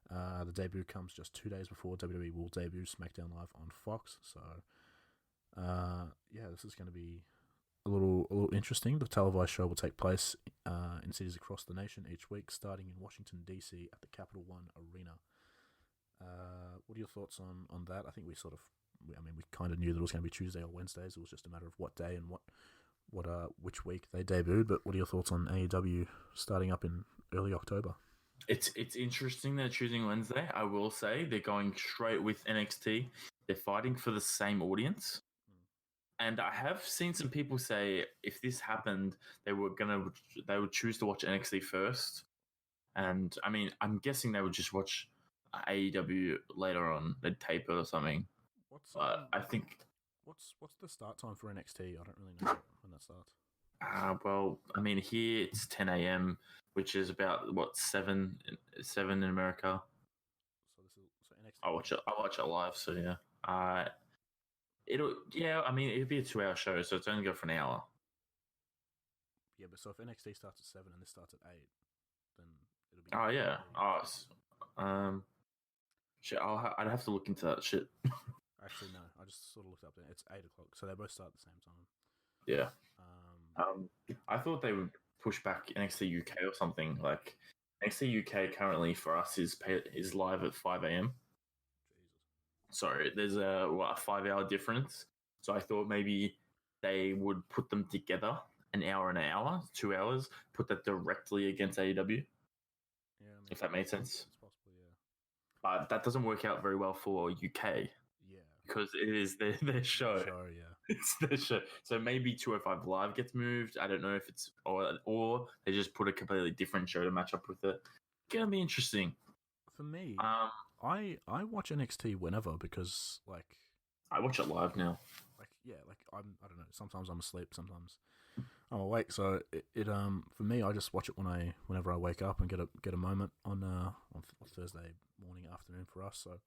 The debut comes just 2 days before WWE will debut SmackDown Live on Fox. So, this is going to be a little interesting. The televised show will take place in cities across the nation each week, starting in Washington, D.C. at the Capital One Arena. What are your thoughts on that? I think we kind of knew that it was going to be Tuesday or Wednesdays. It was just a matter of what day and which week they debuted. But what are your thoughts on AEW starting up in early October? It's interesting they're choosing Wednesday. I will say they're going straight with NXT. They're fighting for the same audience. And I have seen some people say if this happened, they would choose to watch NXT first. And I mean, I'm guessing they would just watch AEW later on. They'd tape it or something. I think what's the start time for NXT? I don't really know when that starts. Well, I mean, here it's 10 a.m., which is about 7 in America. So NXT. I'll watch it live. So yeah. It'd be a 2-hour show, so it's only go for an hour. Yeah, but so if NXT starts at 7 and this starts at 8, then it'll be. Oh yeah. Shit. I'd have to look into that shit. Actually, no. I just sort of looked up there. It's 8 o'clock, so they both start at the same time. Yeah. I thought they would push back NXT UK or something. Like NXT UK currently for us is live at 5 a.m. Sorry, there's a 5-hour difference. So I thought maybe they would put them together, an hour and an hour, 2 hours, put that directly against AEW. Yeah, if that made sense. It's possible, yeah. But that doesn't work out very well for UK. Yeah. Because it is their show. Yeah. It's their show. So maybe 205 Live gets moved. I don't know if it's or they just put a completely different show to match up with it. It's gonna be interesting. For me, I watch NXT whenever because I watch it live now. I don't know. Sometimes I'm asleep, sometimes I'm awake. So it for me, I just watch it whenever I wake up and get a moment on Thursday morning, afternoon for us. So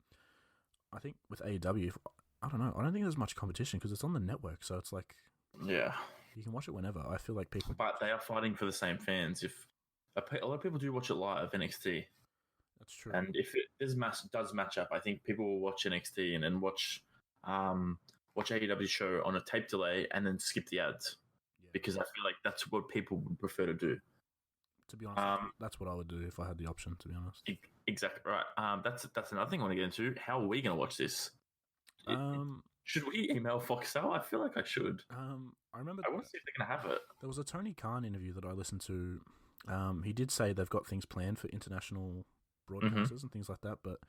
I think with AEW, I don't know. I don't think there's much competition because it's on the network. So it's like, yeah, you can watch it whenever. I feel like people, but they are fighting for the same fans. If a lot of people do watch it live, NXT. That's true. And if it does match up, I think people will watch NXT and then watch AEW show on a tape delay and then skip the ads because I feel like that's what people would prefer to do. To be honest, that's what I would do if I had the option. To be honest, exactly right. That's another thing I want to get into. How are we going to watch this? Should we email Foxtel? I feel like I should. I remember. I want to see if they're going to have it. There was a Tony Khan interview that I listened to. He did say they've got things planned for international broadcasters and things like that, but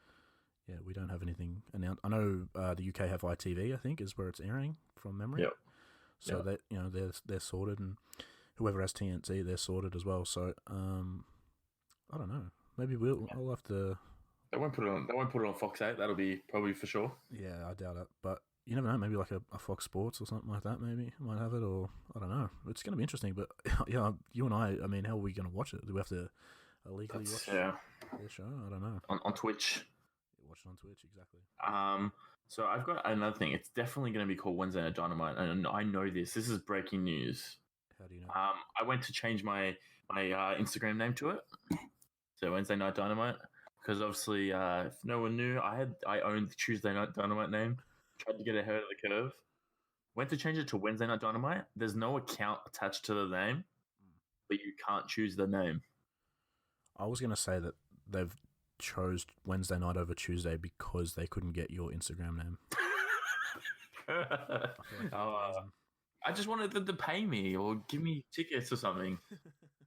yeah, we don't have anything announced. I know the UK have ITV, I think, is where it's airing from memory. Yep. So that they're sorted, and whoever has TNT, they're sorted as well. So I don't know. Maybe I'll have to. They won't put it on Fox 8. That'll be probably for sure. Yeah, I doubt it, but you never know. Maybe like a Fox Sports or something like that. Maybe might have it, or I don't know. It's going to be interesting. But yeah, you and I mean, how are we going to watch it? Do we have to illegally watch their show? I don't know. On Twitch. Watch it on Twitch, exactly. So I've got another thing. It's definitely going to be called Wednesday Night Dynamite, and I know this. This is breaking news. How do you know? I went to change my Instagram name to it. So Wednesday Night Dynamite, because obviously, if no one knew, I owned the Tuesday Night Dynamite name. Tried to get ahead of the curve. Went to change it to Wednesday Night Dynamite. There's no account attached to the name, but you can't choose the name. I was going to say that they've chose Wednesday night over Tuesday because they couldn't get your Instagram name. I just wanted them to pay me or give me tickets or something.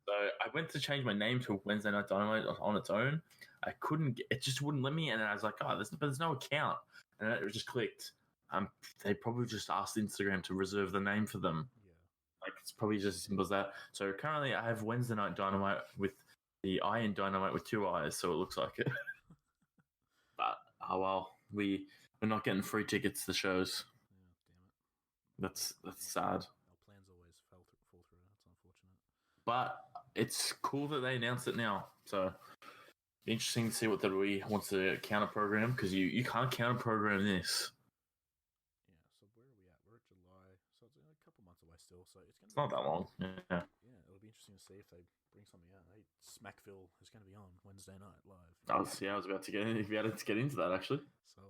So I went to change my name to Wednesday Night Dynamite on its own. I couldn't get it; just wouldn't let me. And I was like, "Oh, there's no account," and it just clicked. They probably just asked Instagram to reserve the name for them. Yeah. Like it's probably just as simple as that. So currently, I have Wednesday Night Dynamite with the I in Dynamite with 2 eyes, so it looks like it. But oh well, we're not getting free tickets to shows. Yeah, damn it. That's sad. Our plans always fall through. That's unfortunate. But it's cool that they announced it now. So interesting to see what WWE wants to counter program because you can't counter program this. Yeah. So where are we at? We're at July, so it's a couple months away still. So it's Not that long. Yeah. Yeah, it'll be interesting to see if they bring something out. Hey, Smackville is going to be on Wednesday night live. I was about to get into that actually. So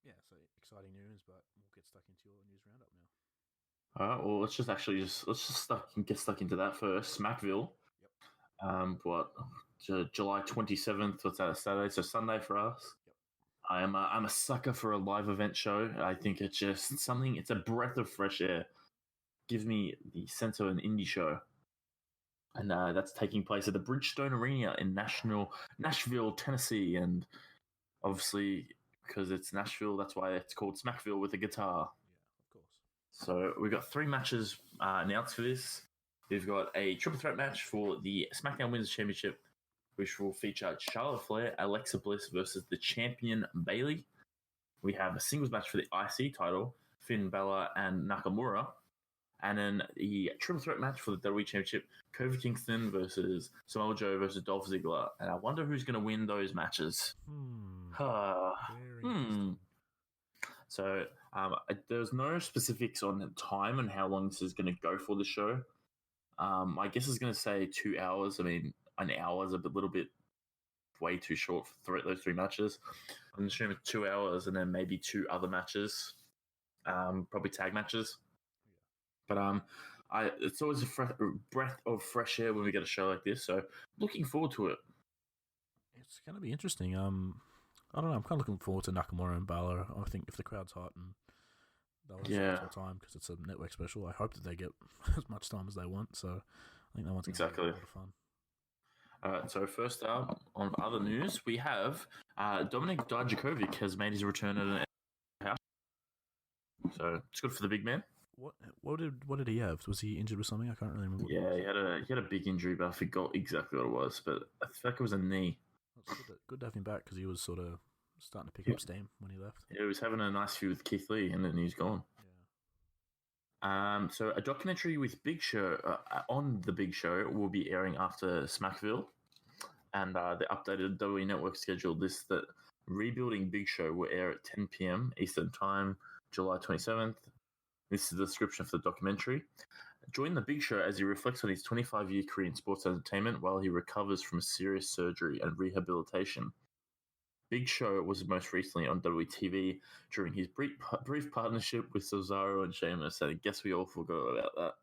yeah, so exciting news, but we'll get stuck into your news roundup now. All right. Well, let's just get stuck into that first. Smackville. Yep. What? July 27th. What's that? Saturday. So Sunday for us. Yep. I'm a sucker for a live event show. I think it's just something. It's a breath of fresh air. Gives me the sense of an indie show. And that's taking place at the Bridgestone Arena in Nashville, Tennessee. And obviously, because it's Nashville, that's why it's called Smackville with a guitar. Yeah, of course. So we've got 3 matches announced for this. We've got a triple threat match for the SmackDown Women's Championship, which will feature Charlotte Flair, Alexa Bliss versus the champion Bayley. We have a singles match for the IC title, Finn Balor and Nakamura. And then the triple threat match for the WWE Championship, Kofi Kingston versus Samoa Joe versus Dolph Ziggler. And I wonder who's going to win those matches. Very interesting. So there's no specifics on time and how long this is going to go for the show. I guess it's going to say 2 hours. I mean, an hour is a little bit way too short for those 3 matches. I'm assuming 2 hours and then maybe 2 other matches, probably tag matches. But it's always a breath of fresh air when we get a show like this. So looking forward to it. It's going to be interesting. I don't know. I'm kind of looking forward to Nakamura and Balor. I think if the crowd's hot and they'll have time because it's a network special, I hope that they get as much time as they want. So I think that one's going to be a lot of fun. All right. So first up on other news, we have Dominik Dijakovic has made his return at an house. So it's good for the big man. What did he have? Was he injured with something? I can't really remember. Yeah, he had a big injury, but I forgot exactly what it was. But I think it was a knee. It's good to have him back because he was sort of starting to pick up steam when he left. Yeah, he was having a nice feud with Keith Lee, and then he's gone. Yeah. So a documentary with Big Show on the Big Show will be airing after Smackville, and the updated WWE Network schedule lists that Rebuilding Big Show will air at 10 p.m. Eastern Time, July 27th. This is the description for the documentary. Join the Big Show as he reflects on his 25-year career in sports entertainment while he recovers from serious surgery and rehabilitation. Big Show was most recently on WTV during his brief partnership with Cesaro and Sheamus, and I guess we all forgot about that.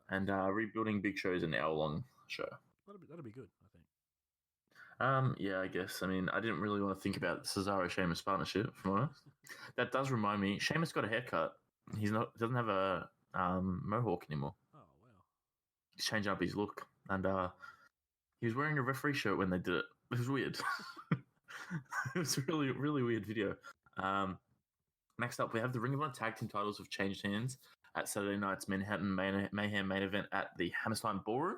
Yeah. And Rebuilding Big Show is an hour-long show. That'll be good, I think. Yeah, I guess. I mean, I didn't really want to think about Cesaro-Sheamus partnership, if I'm honest. That does remind me, Sheamus got a haircut. Doesn't have a mohawk anymore. Oh, wow. He's changing up his look. And he was wearing a referee shirt when they did it. It was weird. It was a really, really weird video. Next up, we have the Ring of Honor Tag Team titles have changed hands at Saturday night's Manhattan Mayhem main event at the Hammerstein Ballroom.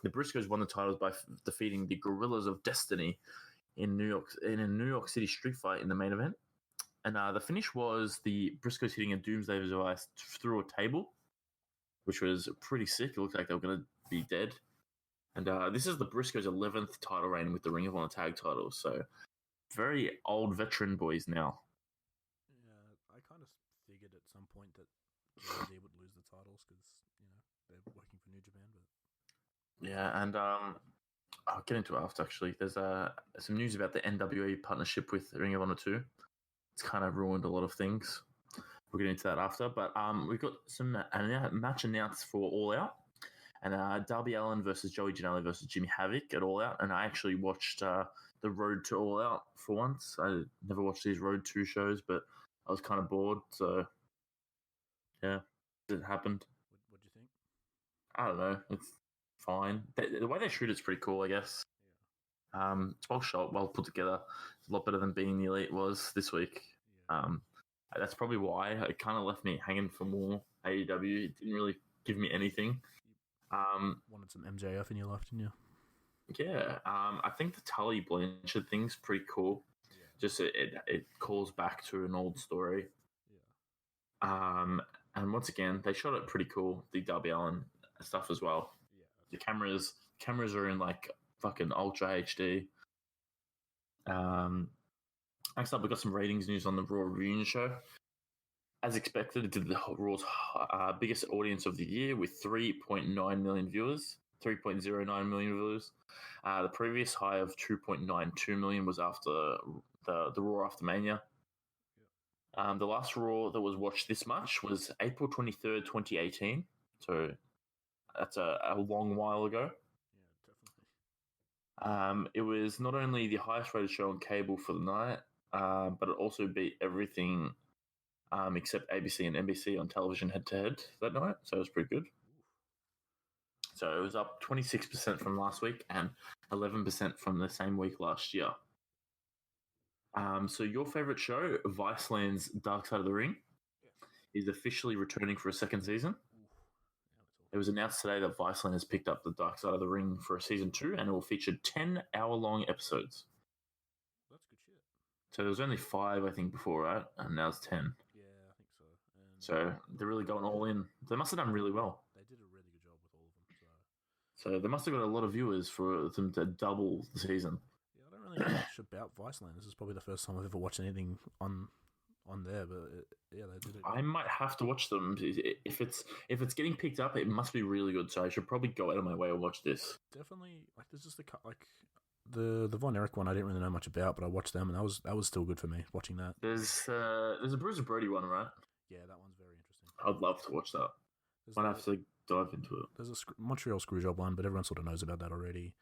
The Briscoes won the titles by defeating the Gorillas of Destiny in a New York City street fight in the main event. And the finish was the Briscoes hitting a Doomsday device through a table, which was pretty sick. It looked like they were going to be dead. And this is the Briscoes' 11th title reign with the Ring of Honor tag titles. So very old veteran boys now. Yeah, I kind of figured at some point that they would lose the titles because, they're working for New Japan. But yeah, and I'll get into it after, actually. There's some news about the NWA partnership with Ring of Honor 2. It's kind of ruined a lot of things. We'll get into that after. But we've got some match announced for All Out. And Darby Allin versus Joey Janela versus Jimmy Havoc at All Out. And I actually watched the Road to All Out for once. I never watched these Road 2 shows, but I was kind of bored. So, yeah, it happened. what do you think? I don't know. fine. The way they shoot it's pretty cool, I guess. It's well shot, well put together. It's a lot better than Being the Elite was this week. That's probably why it kind of left me hanging for more AEW. It didn't really give me anything. Wanted some MJF in your life, didn't you? Yeah. I think the Tully Blanchard thing's pretty cool. Yeah. Just it calls back to an old story. Yeah. And once again, they shot it pretty cool. The Darby Allin stuff as well. Yeah. The cameras are in like fucking ultra HD. Next up, we got some ratings news on the Raw reunion show. As expected, it did the Raw's biggest audience of the year with 3.9 million viewers. 3.09 million viewers. The previous high of 2.92 million was after the Raw after Mania. The last Raw that was watched this much was April 23rd, 2018. So that's a long while ago. Yeah, definitely. It was not only the highest rated show on cable for the night, but it also beat everything except ABC and NBC on television head-to-head that night. So it was pretty good. So it was up 26% from last week and 11% from the same week last year. So your favorite show, Viceland's Dark Side of the Ring, is officially returning for a second season. It was announced today that Viceland has picked up the Dark Side of the Ring for a season 2, and it will feature 10-hour-long episodes. That's good shit. So there was only 5, I think, before, right? And now it's 10. Yeah, I think so. And So they're really going all in. They must have done really well. they did a really good job with all of them. So they must have got a lot of viewers for them to double the season. Yeah, I don't really know much about Viceland. This is probably the first time I've ever watched anything on there, but they did it. I might have to watch them. If it's getting picked up, it must be really good. So I should probably go out of my way and watch this. Definitely, like there's just the Von Erich one I didn't really know much about, but I watched them and that was still good for me watching that. There's a Bruiser Brody one, right? Yeah, that one's very interesting. I'd love to watch that. There's Might have to dive into it. There's a Montreal Screwjob one, but everyone sort of knows about that already.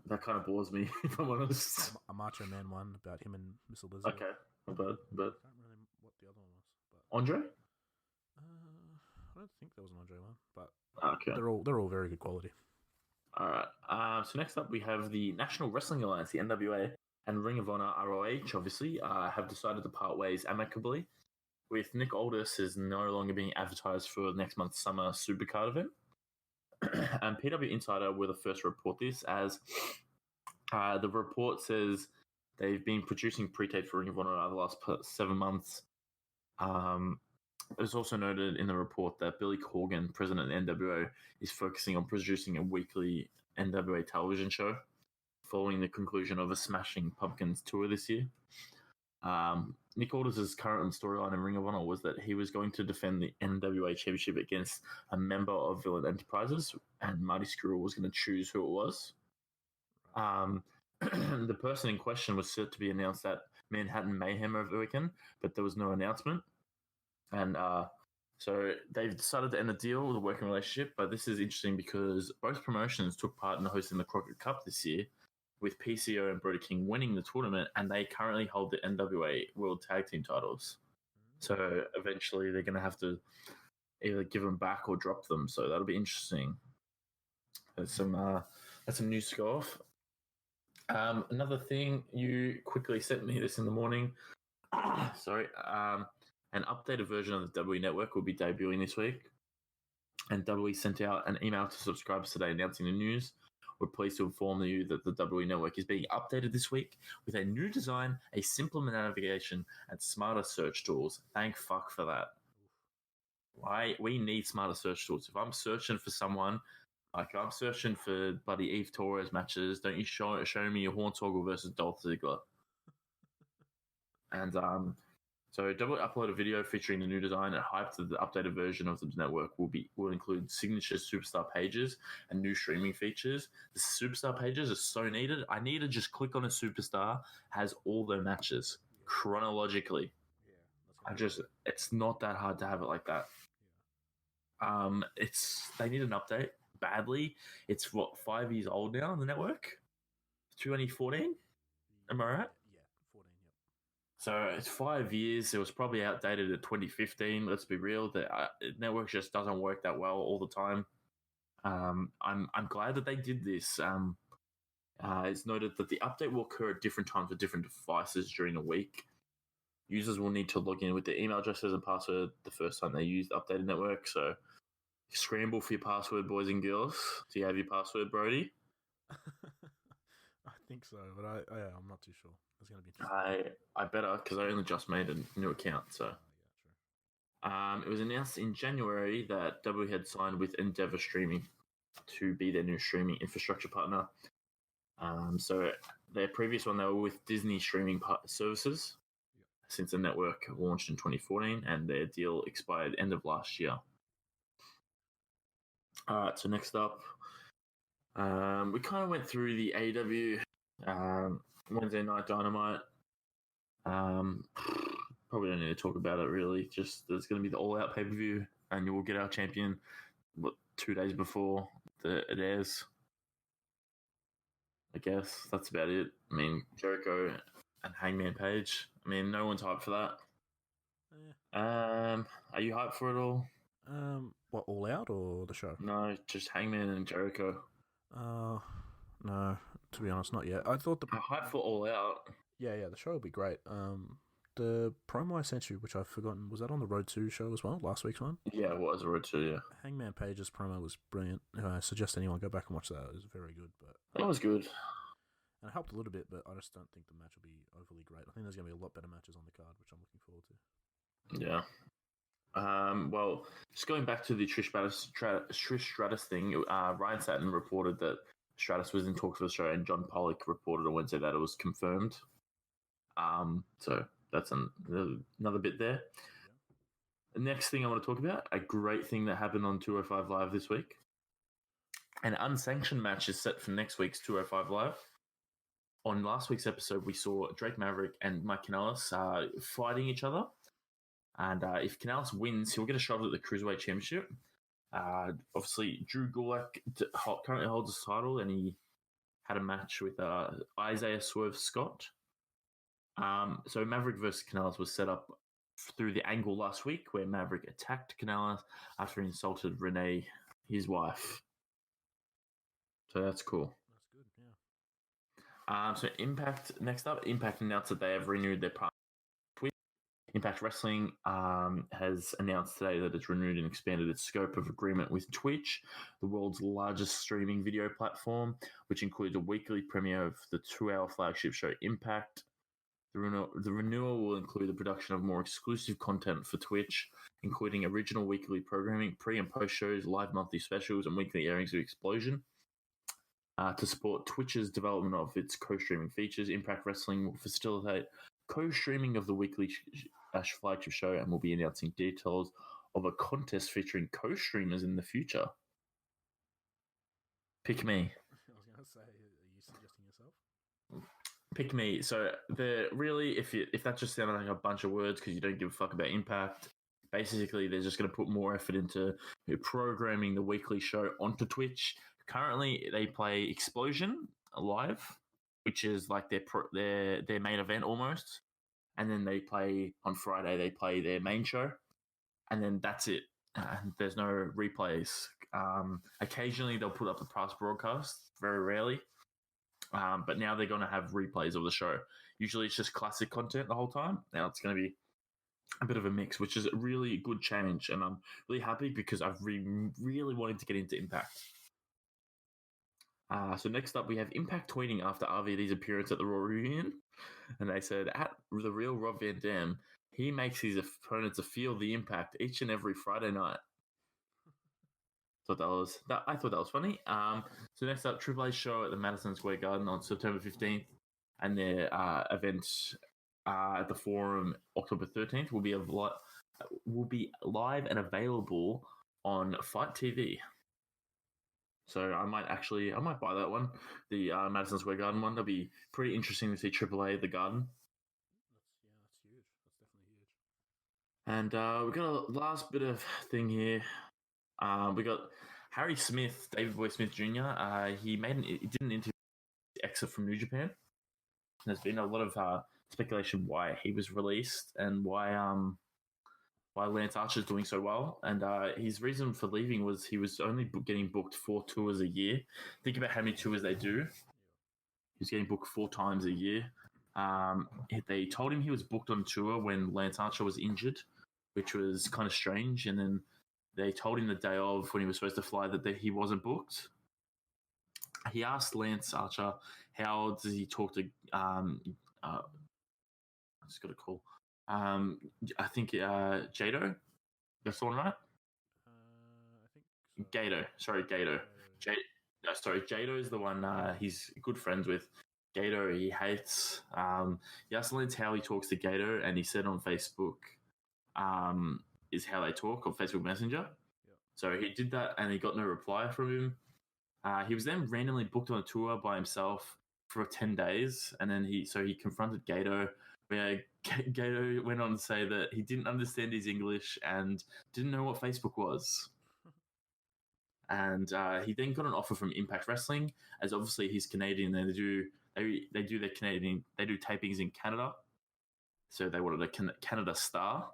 That kind of bores me, if I'm honest. A Macho Man one about him and Miss Elizabeth. Okay, not bad. I can't remember what the other one was. But Andre? I don't think there was an Andre one, but Okay. they're all very good quality. All right. So next up, we have the National Wrestling Alliance, the NWA, and Ring of Honor ROH, obviously, have decided to part ways amicably, with Nick Aldis is no longer being advertised for next month's summer Supercard event. And PW Insider were the first to report this, as the report says they've been producing pre-tape for Ring of Honor over the last 7 months. It was also noted in the report that Billy Corgan, president of the NWO, is focusing on producing a weekly NWA television show following the conclusion of a Smashing Pumpkins tour this year. Nick Aldis' current storyline in Ring of Honor was that he was going to defend the NWA Championship against a member of Villain Enterprises, and Marty Scurll was going to choose who it was. The person in question was set to be announced at Manhattan Mayhem over the weekend, but there was no announcement. And so they've decided to end the deal, the working relationship. But this is interesting because both promotions took part in hosting the Crockett Cup this year, with PCO and Brody King winning the tournament, and they currently hold the NWA World Tag Team titles. So eventually they're going to have to either give them back or drop them. So that'll be interesting. That's some news to go off. Another thing, you quickly sent me this in the morning. Sorry. An updated version of the WWE Network will be debuting this week. And WWE sent out an email to subscribers today announcing the news. We're pleased to inform you that the WWE Network is being updated this week with a new design, a simpler navigation, and smarter search tools. Thank fuck for that. We need smarter search tools. If I'm searching for someone, like I'm searching for bloody Eve Torres matches, don't you show me your Hornswoggle versus Dolph Ziggler. And so WWE uploaded a video featuring the new design and hyped that the updated version of the network will include signature superstar pages and new streaming features. The superstar pages are so needed. I need to just click on a superstar, has all their matches chronologically. It's not that hard to have it like that. They need an update badly. It's 5 years old now on the network. 2014. Am I right? Yeah, 14. Yep. So it's 5 years. It was probably outdated at 2015. Let's be real. The network just doesn't work that well all the time. I'm glad that they did this. It's noted that the update will occur at different times with different devices during the week. Users will need to log in with their email addresses and password the first time they use the updated network. So scramble for your password, boys and girls. Do you have your password, Brody? I think so, but I'm not too sure. It's going to be interesting. I better, because I only just made a new account. So Yeah, true. it was announced in January that WWE had signed with Endeavor Streaming to be their new streaming infrastructure partner. So their previous one, they were with Disney streaming services since the network launched in 2014, and their deal expired end of last year. All right, so next up, we kind of went through the AEW Wednesday Night Dynamite. Probably don't need to talk about it, really. Just there's going to be the all-out pay-per-view, and you will get our champion 2 days before it airs. I guess that's about it. I mean, Jericho and Hangman Page. I mean, no one's hyped for that. Yeah. Are you hyped for it all? What, All Out or the show? No, just Hangman and Jericho. No, to be honest, not yet. I thought I'm hyped for All Out. Yeah, the show will be great. The promo I sent you, which I've forgotten, was that on the Road 2 show as well, last week's one? Yeah, it was Road 2, yeah. Hangman Page's promo was brilliant. I suggest anyone go back and watch that. It was very good. But it was good. And it helped a little bit, but I just don't think the match will be overly great. I think there's going to be a lot better matches on the card, which I'm looking forward to. Yeah. Well, just going back to the Trish Stratus thing, Ryan Satin reported that Stratus was in talks for the show, and John Pollock reported on Wednesday that it was confirmed. So that's another bit there. Yeah. The next thing I want to talk about, a great thing that happened on 205 Live this week. An unsanctioned match is set for next week's 205 Live. On last week's episode, we saw Drake Maverick and Mike Kanellis fighting each other. And if Kanellis wins, he'll get a shot at the Cruiserweight Championship. Obviously, Drew Gulak currently holds the title, and he had a match with Isaiah Swerve Scott. So Maverick versus Kanellis was set up through the angle last week, where Maverick attacked Kanellis after he insulted Renee, his wife. So that's cool. That's good, yeah. So Impact, next up, Impact announced that they have renewed their partnership with Impact Wrestling. Has announced today that it's renewed and expanded its scope of agreement with Twitch, the world's largest streaming video platform, which includes a weekly premiere of the 2-hour flagship show Impact. The renewal will include the production of more exclusive content for Twitch, including original weekly programming, pre- and post-shows, live monthly specials, and weekly airings of Explosion. To support Twitch's development of its co-streaming features, Impact Wrestling will facilitate co-streaming of the weekly flagship show and will be announcing details of a contest featuring co-streamers in the future. Pick me. I was going to say, are you suggesting yourself? Pick me. So really, if that just sounded like a bunch of words because you don't give a fuck about Impact, basically they're just going to put more effort into programming the weekly show onto Twitch. Currently, they play Explosion live, which is like their main event almost, and then they play on Friday. They play their main show, and then that's it. There's no replays. Occasionally, they'll put up the past broadcast. Very rarely. But now they're going to have replays of the show. Usually it's just classic content the whole time. Now it's going to be a bit of a mix, which is a really good change. And I'm really happy because I've really wanted to get into Impact. So next up, we have Impact tweeting after RVD's appearance at the Raw reunion. And they said, at the real Rob Van Dam, he makes his opponents feel the impact each and every Friday night. I thought that was funny. So next up, Triple H show at the Madison Square Garden on September 15th, and their event at the Forum October 13th will be live and available on Fight TV. So I might buy that one, the Madison Square Garden one. That'll be pretty interesting to see Triple H at the Garden. That's huge. That's definitely huge. And we've got a last bit of thing here. We got Harry Smith, David Boy Smith Jr. He did an interview exit from New Japan. There's been a lot of speculation why he was released and why why Lance Archer's doing so well. And his reason for leaving was he was only getting booked 4 tours a year. Think about how many tours they do. He's getting booked 4 times a year. They told him he was booked on tour when Lance Archer was injured, which was kind of strange. And then they told him the day of when he was supposed to fly that he wasn't booked. He asked Lance Archer, how does he talk to... I just got a call. I think Jado? That's the one, right? I think so. Gato. Sorry, Gato. Jado is the one he's good friends with. Gato, he hates. He asked Lance how he talks to Gato, and he said on Facebook is how they talk on Facebook Messenger. Yep. So he did that, and he got no reply from him. He was then randomly booked on a tour by himself for 10 days, and then he confronted Gato, where Gato went on to say that he didn't understand his English and didn't know what Facebook was. And he then got an offer from Impact Wrestling, as obviously he's Canadian. They do tapings in Canada, so they wanted a Canada star,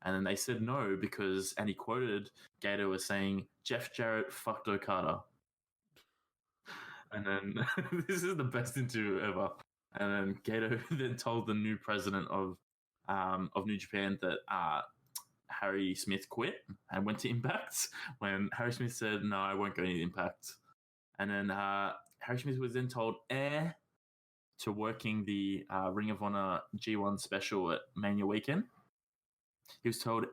and then they said no because, and he quoted Gato as saying, "Jeff Jarrett fucked Okada." And then this is the best interview ever. And then Gato then told the new president of New Japan that Harry Smith quit and went to Impact, when Harry Smith said, "No, I won't go to Impact." And then Harry Smith was then told to working the Ring of Honor G1 special at Mania weekend. He was told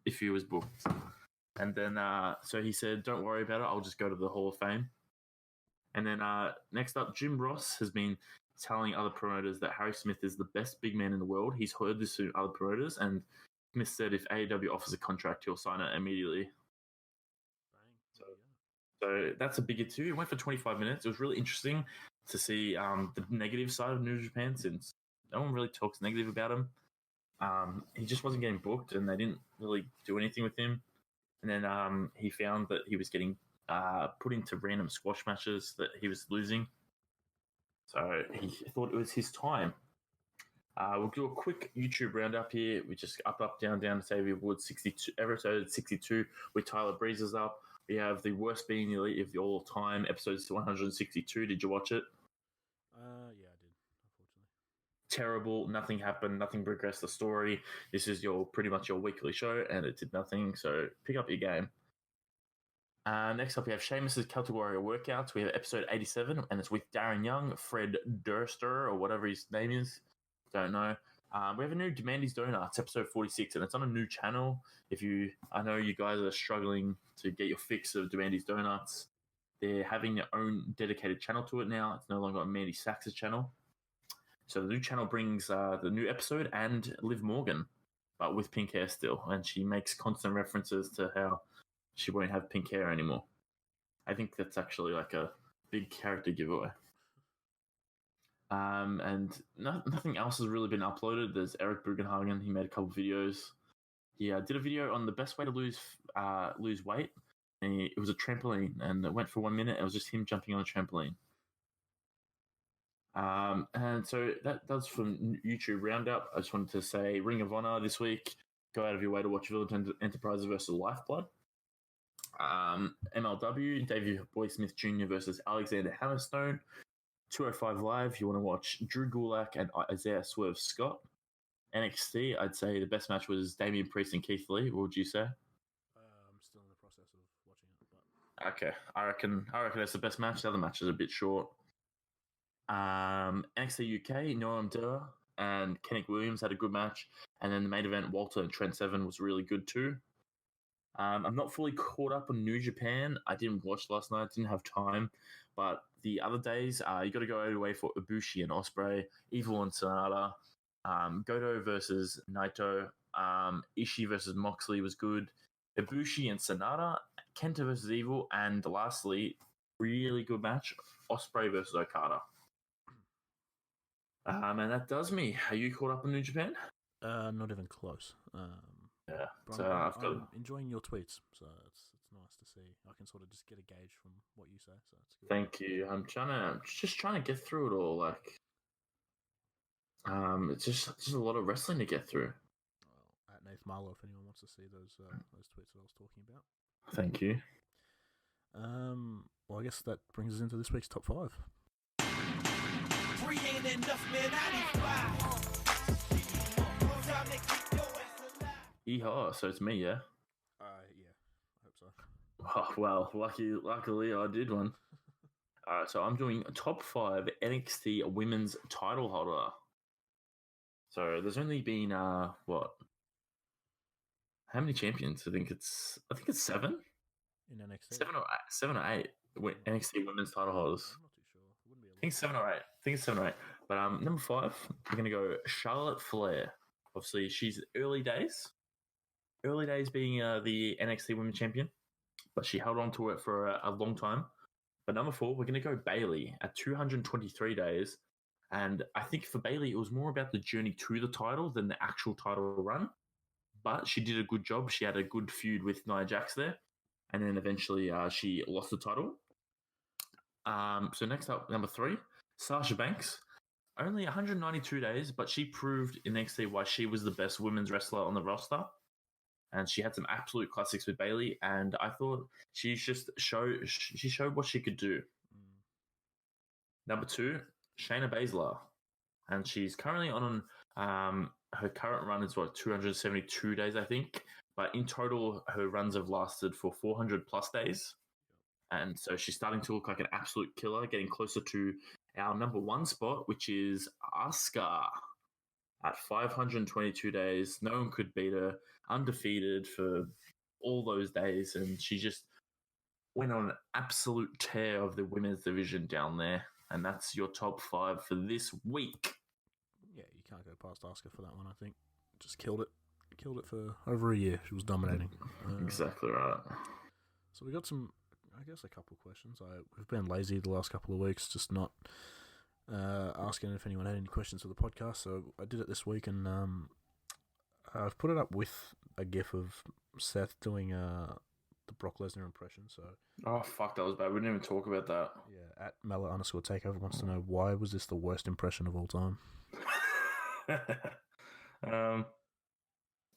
if he was booked. And then so he said, "Don't worry about it, I'll just go to the Hall of Fame." And then next up, Jim Ross has been telling other promoters that Harry Smith is the best big man in the world. He's heard this to other promoters, and Smith said if AEW offers a contract, he'll sign it immediately. So that's a big interview. It went for 25 minutes. It was really interesting to see the negative side of New Japan, since no one really talks negative about him. He just wasn't getting booked, and they didn't really do anything with him. And then he found that he was getting put into random squash matches that he was losing. So he thought it was his time. We'll do a quick YouTube roundup here. We just up, down, to Xavier Woods 62, episode 62 with Tyler Breezes up. We have the worst being the elite of all time, episode 162. Did you watch it? Yeah, I did, unfortunately. Terrible. Nothing happened. Nothing progressed the story. This is pretty much your weekly show, and it did nothing. So pick up your game. Next up, we have Sheamus' Celtic Warrior Workouts. We have episode 87, and it's with Darren Young, Fred Durster, or whatever his name is. Don't know. We have a new Demandy's Donuts, episode 46, and it's on a new channel. I know you guys are struggling to get your fix of Demandy's Donuts. They're having their own dedicated channel to it now. It's no longer on Mandy Sachs' channel. So the new channel brings the new episode and Liv Morgan, but with pink hair still, and she makes constant references to how she won't have pink hair anymore. I think that's actually like a big character giveaway. And nothing else has really been uploaded. There's Eric Bugenhagen. He made a couple of videos. He did a video on the best way to lose weight. And it was a trampoline, and it went for 1 minute. It was just him jumping on a trampoline. And so that does from YouTube Roundup. I just wanted to say Ring of Honor this week. Go out of your way to watch Village Enterprises versus Lifeblood. MLW, David Boy Smith Jr. versus Alexander Hammerstone. 205 Live, you want to watch Drew Gulak and Isaiah Swerve Scott. NXT, I'd say the best match was Damian Priest and Keith Lee. What would you say? I'm still in the process of watching it. But Okay, I reckon that's the best match. The other match is a bit short. NXT UK, Noam Dar and Kenny Williams had a good match. And then the main event, Walter and Trent Seven, was really good too. I'm not fully caught up on New Japan. I didn't watch last night. Didn't have time. But the other days, you got to go out of your way for Ibushi and Ospreay, Evil and Sonata, Goto versus Naito, Ishii versus Moxley was good, Ibushi and Sonata, Kenta versus Evil, and lastly, really good match, Ospreay versus Okada. And that does me. Are you caught up on New Japan? not even close. Yeah, But so I'm enjoying your tweets, so it's nice to see. I can sort of just get a gauge from what you say, so it's good. Thank you. I'm just trying to get through it all. Like, it's just a lot of wrestling to get through. Well, at Nath Marlowe if anyone wants to see those tweets that I was talking about. Thank you. Well, I guess that brings us into this week's top 5. Yeehaw! So it's me, yeah. Yeah, I hope so. Oh, well, luckily I did one. Alright, so I'm doing top 5 NXT women's title holder. So there's only been what? How many champions? I think it's 7 In NXT. 7 or 8 NXT women's title holders. I'm not too sure. It wouldn't be a I think 7 or 8. I think it's 7 or 8. But number 5, we're gonna go Charlotte Flair. Obviously, she's early days being the NXT Women's Champion, but she held on to it for a long time. But number 4, we're going to go Bayley at 223 days. And I think for Bayley, it was more about the journey to the title than the actual title run. But she did a good job. She had a good feud with Nia Jax there. And then eventually she lost the title. So next up, number 3, Sasha Banks. Only 192 days, but she proved in NXT why she was the best women's wrestler on the roster. And she had some absolute classics with Bayley, and I thought she showed what she could do. Number 2, Shayna Baszler, and she's currently on her current run is 272 days, I think. But in total, her runs have lasted for 400 plus days, and so she's starting to look like an absolute killer, getting closer to our number 1 spot, which is Asuka. At 522 days, no one could beat her, undefeated for all those days, and she just went on an absolute tear of the women's division down there, and that's your top 5 for this week. Yeah, you can't go past Asuka for that one, I think. Just killed it for over a year. She was dominating. Exactly right. So we got a couple of questions. We've been lazy the last couple of weeks, just not asking if anyone had any questions for the podcast, so I did it this week, and I've put it up with a gif of Seth doing the Brock Lesnar impression. So oh fuck, that was bad. We didn't even talk about that. Yeah, at Mela_Takeover wants to know, why was this the worst impression of all time?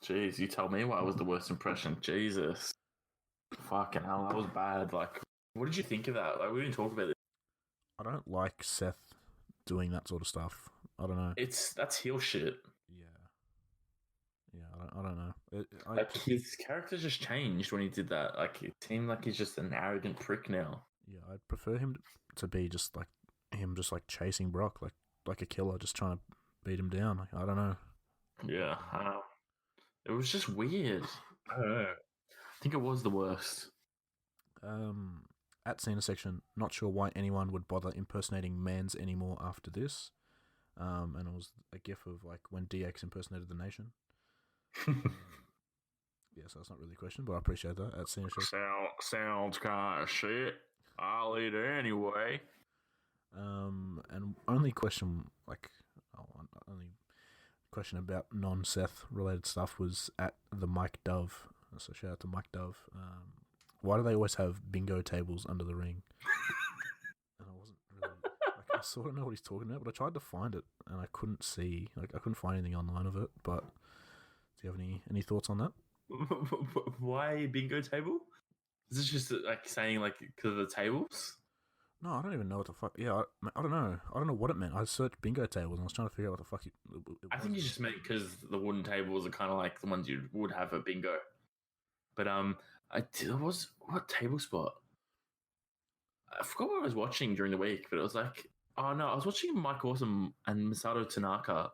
Jeez, you tell me why it was the worst impression. Jesus, fucking hell, that was bad. Like, what did you think of that? Like, we didn't talk about it. I don't like Seth doing that sort of stuff. I don't know. That's heel shit. Yeah, I don't know. Like, his character just changed when he did that. Like, it seemed like he's just an arrogant prick now. Yeah, I'd prefer him to be just like chasing Brock, like a killer, just trying to beat him down. Like, I don't know. Yeah, it was just weird. I don't know. I think it was the worst. At Cena section, not sure why anyone would bother impersonating Mans anymore after this. And it was a gif of like when DX impersonated the Nation. Yeah, so that's not really a question, but I appreciate that. At Cena section. Sounds kind of shit. I'll eat it anyway. And only question about non-Seth related stuff was at the Mike Dove. So shout out to Mike Dove. Why do they always have bingo tables under the ring? And I wasn't really I sort of know what he's talking about, but I tried to find it and I couldn't see. I couldn't find anything online of it. But do you have any thoughts on that? Why bingo table? Is this just like saying like because of the tables? No, I don't even know what the fuck. Yeah, I don't know. I don't know what it meant. I searched bingo tables and I was trying to figure out what the fuck it was. I think you just meant because the wooden tables are kind of like the ones you would have at bingo. But what table spot? I forgot what I was watching during the week, but it was like, oh no, I was watching Mike Awesome and Masato Tanaka.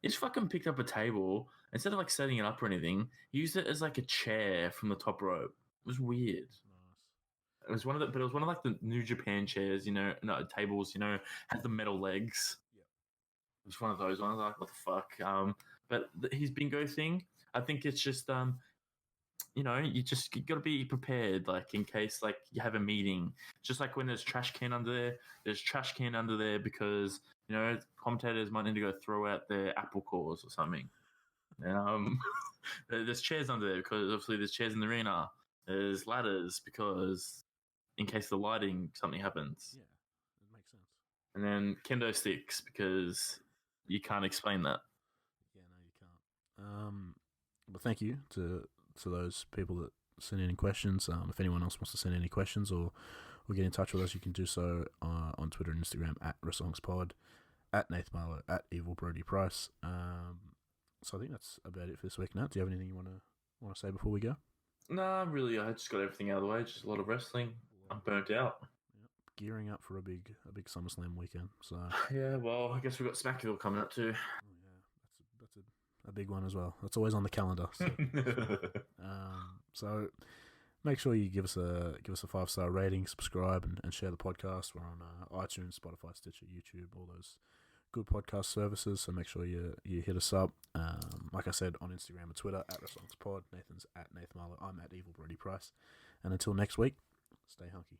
He just fucking picked up a table instead of like setting it up or anything. He used it as like a chair from the top rope. It was weird. Nice. It was one of like the New Japan chairs, tables, had the metal legs. Yeah. It was one of those ones. I was like, what the fuck? But his bingo thing, I think it's just you got to be prepared, like in case like you have a meeting. Just like when there's trash can under there, because commentators might need to go throw out their apple cores or something. There's chairs under there because obviously there's chairs in the arena. There's ladders because in case the lighting something happens. Yeah, it makes sense. And then kendo sticks because you can't explain that. Yeah, no, you can't. But thank you to those people that send in questions. If anyone else wants to send any questions or get in touch with us, you can do so on Twitter and Instagram at Wrestle Hunks Pod, at Nath Marlowe, at Evil Brody Price. So I think that's about it for this week. Nat, do you have anything you want to say before we go? Nah, really, I just got everything out of the way. Just a lot of wrestling. I'm burnt out. Yep. Gearing up for a big SummerSlam weekend. So yeah, well, I guess we've got Smackville coming up too. That's a big one as well. That's always on the calendar. So, so make sure you give us a 5-star rating, subscribe, and share the podcast. We're on iTunes, Spotify, Stitcher, YouTube, all those good podcast services. So make sure you hit us up. Like I said, on Instagram and Twitter at WrestlingPod. Nathan's at Nath Marlowe. I'm at Evil Brody Price. And until next week, stay hunky.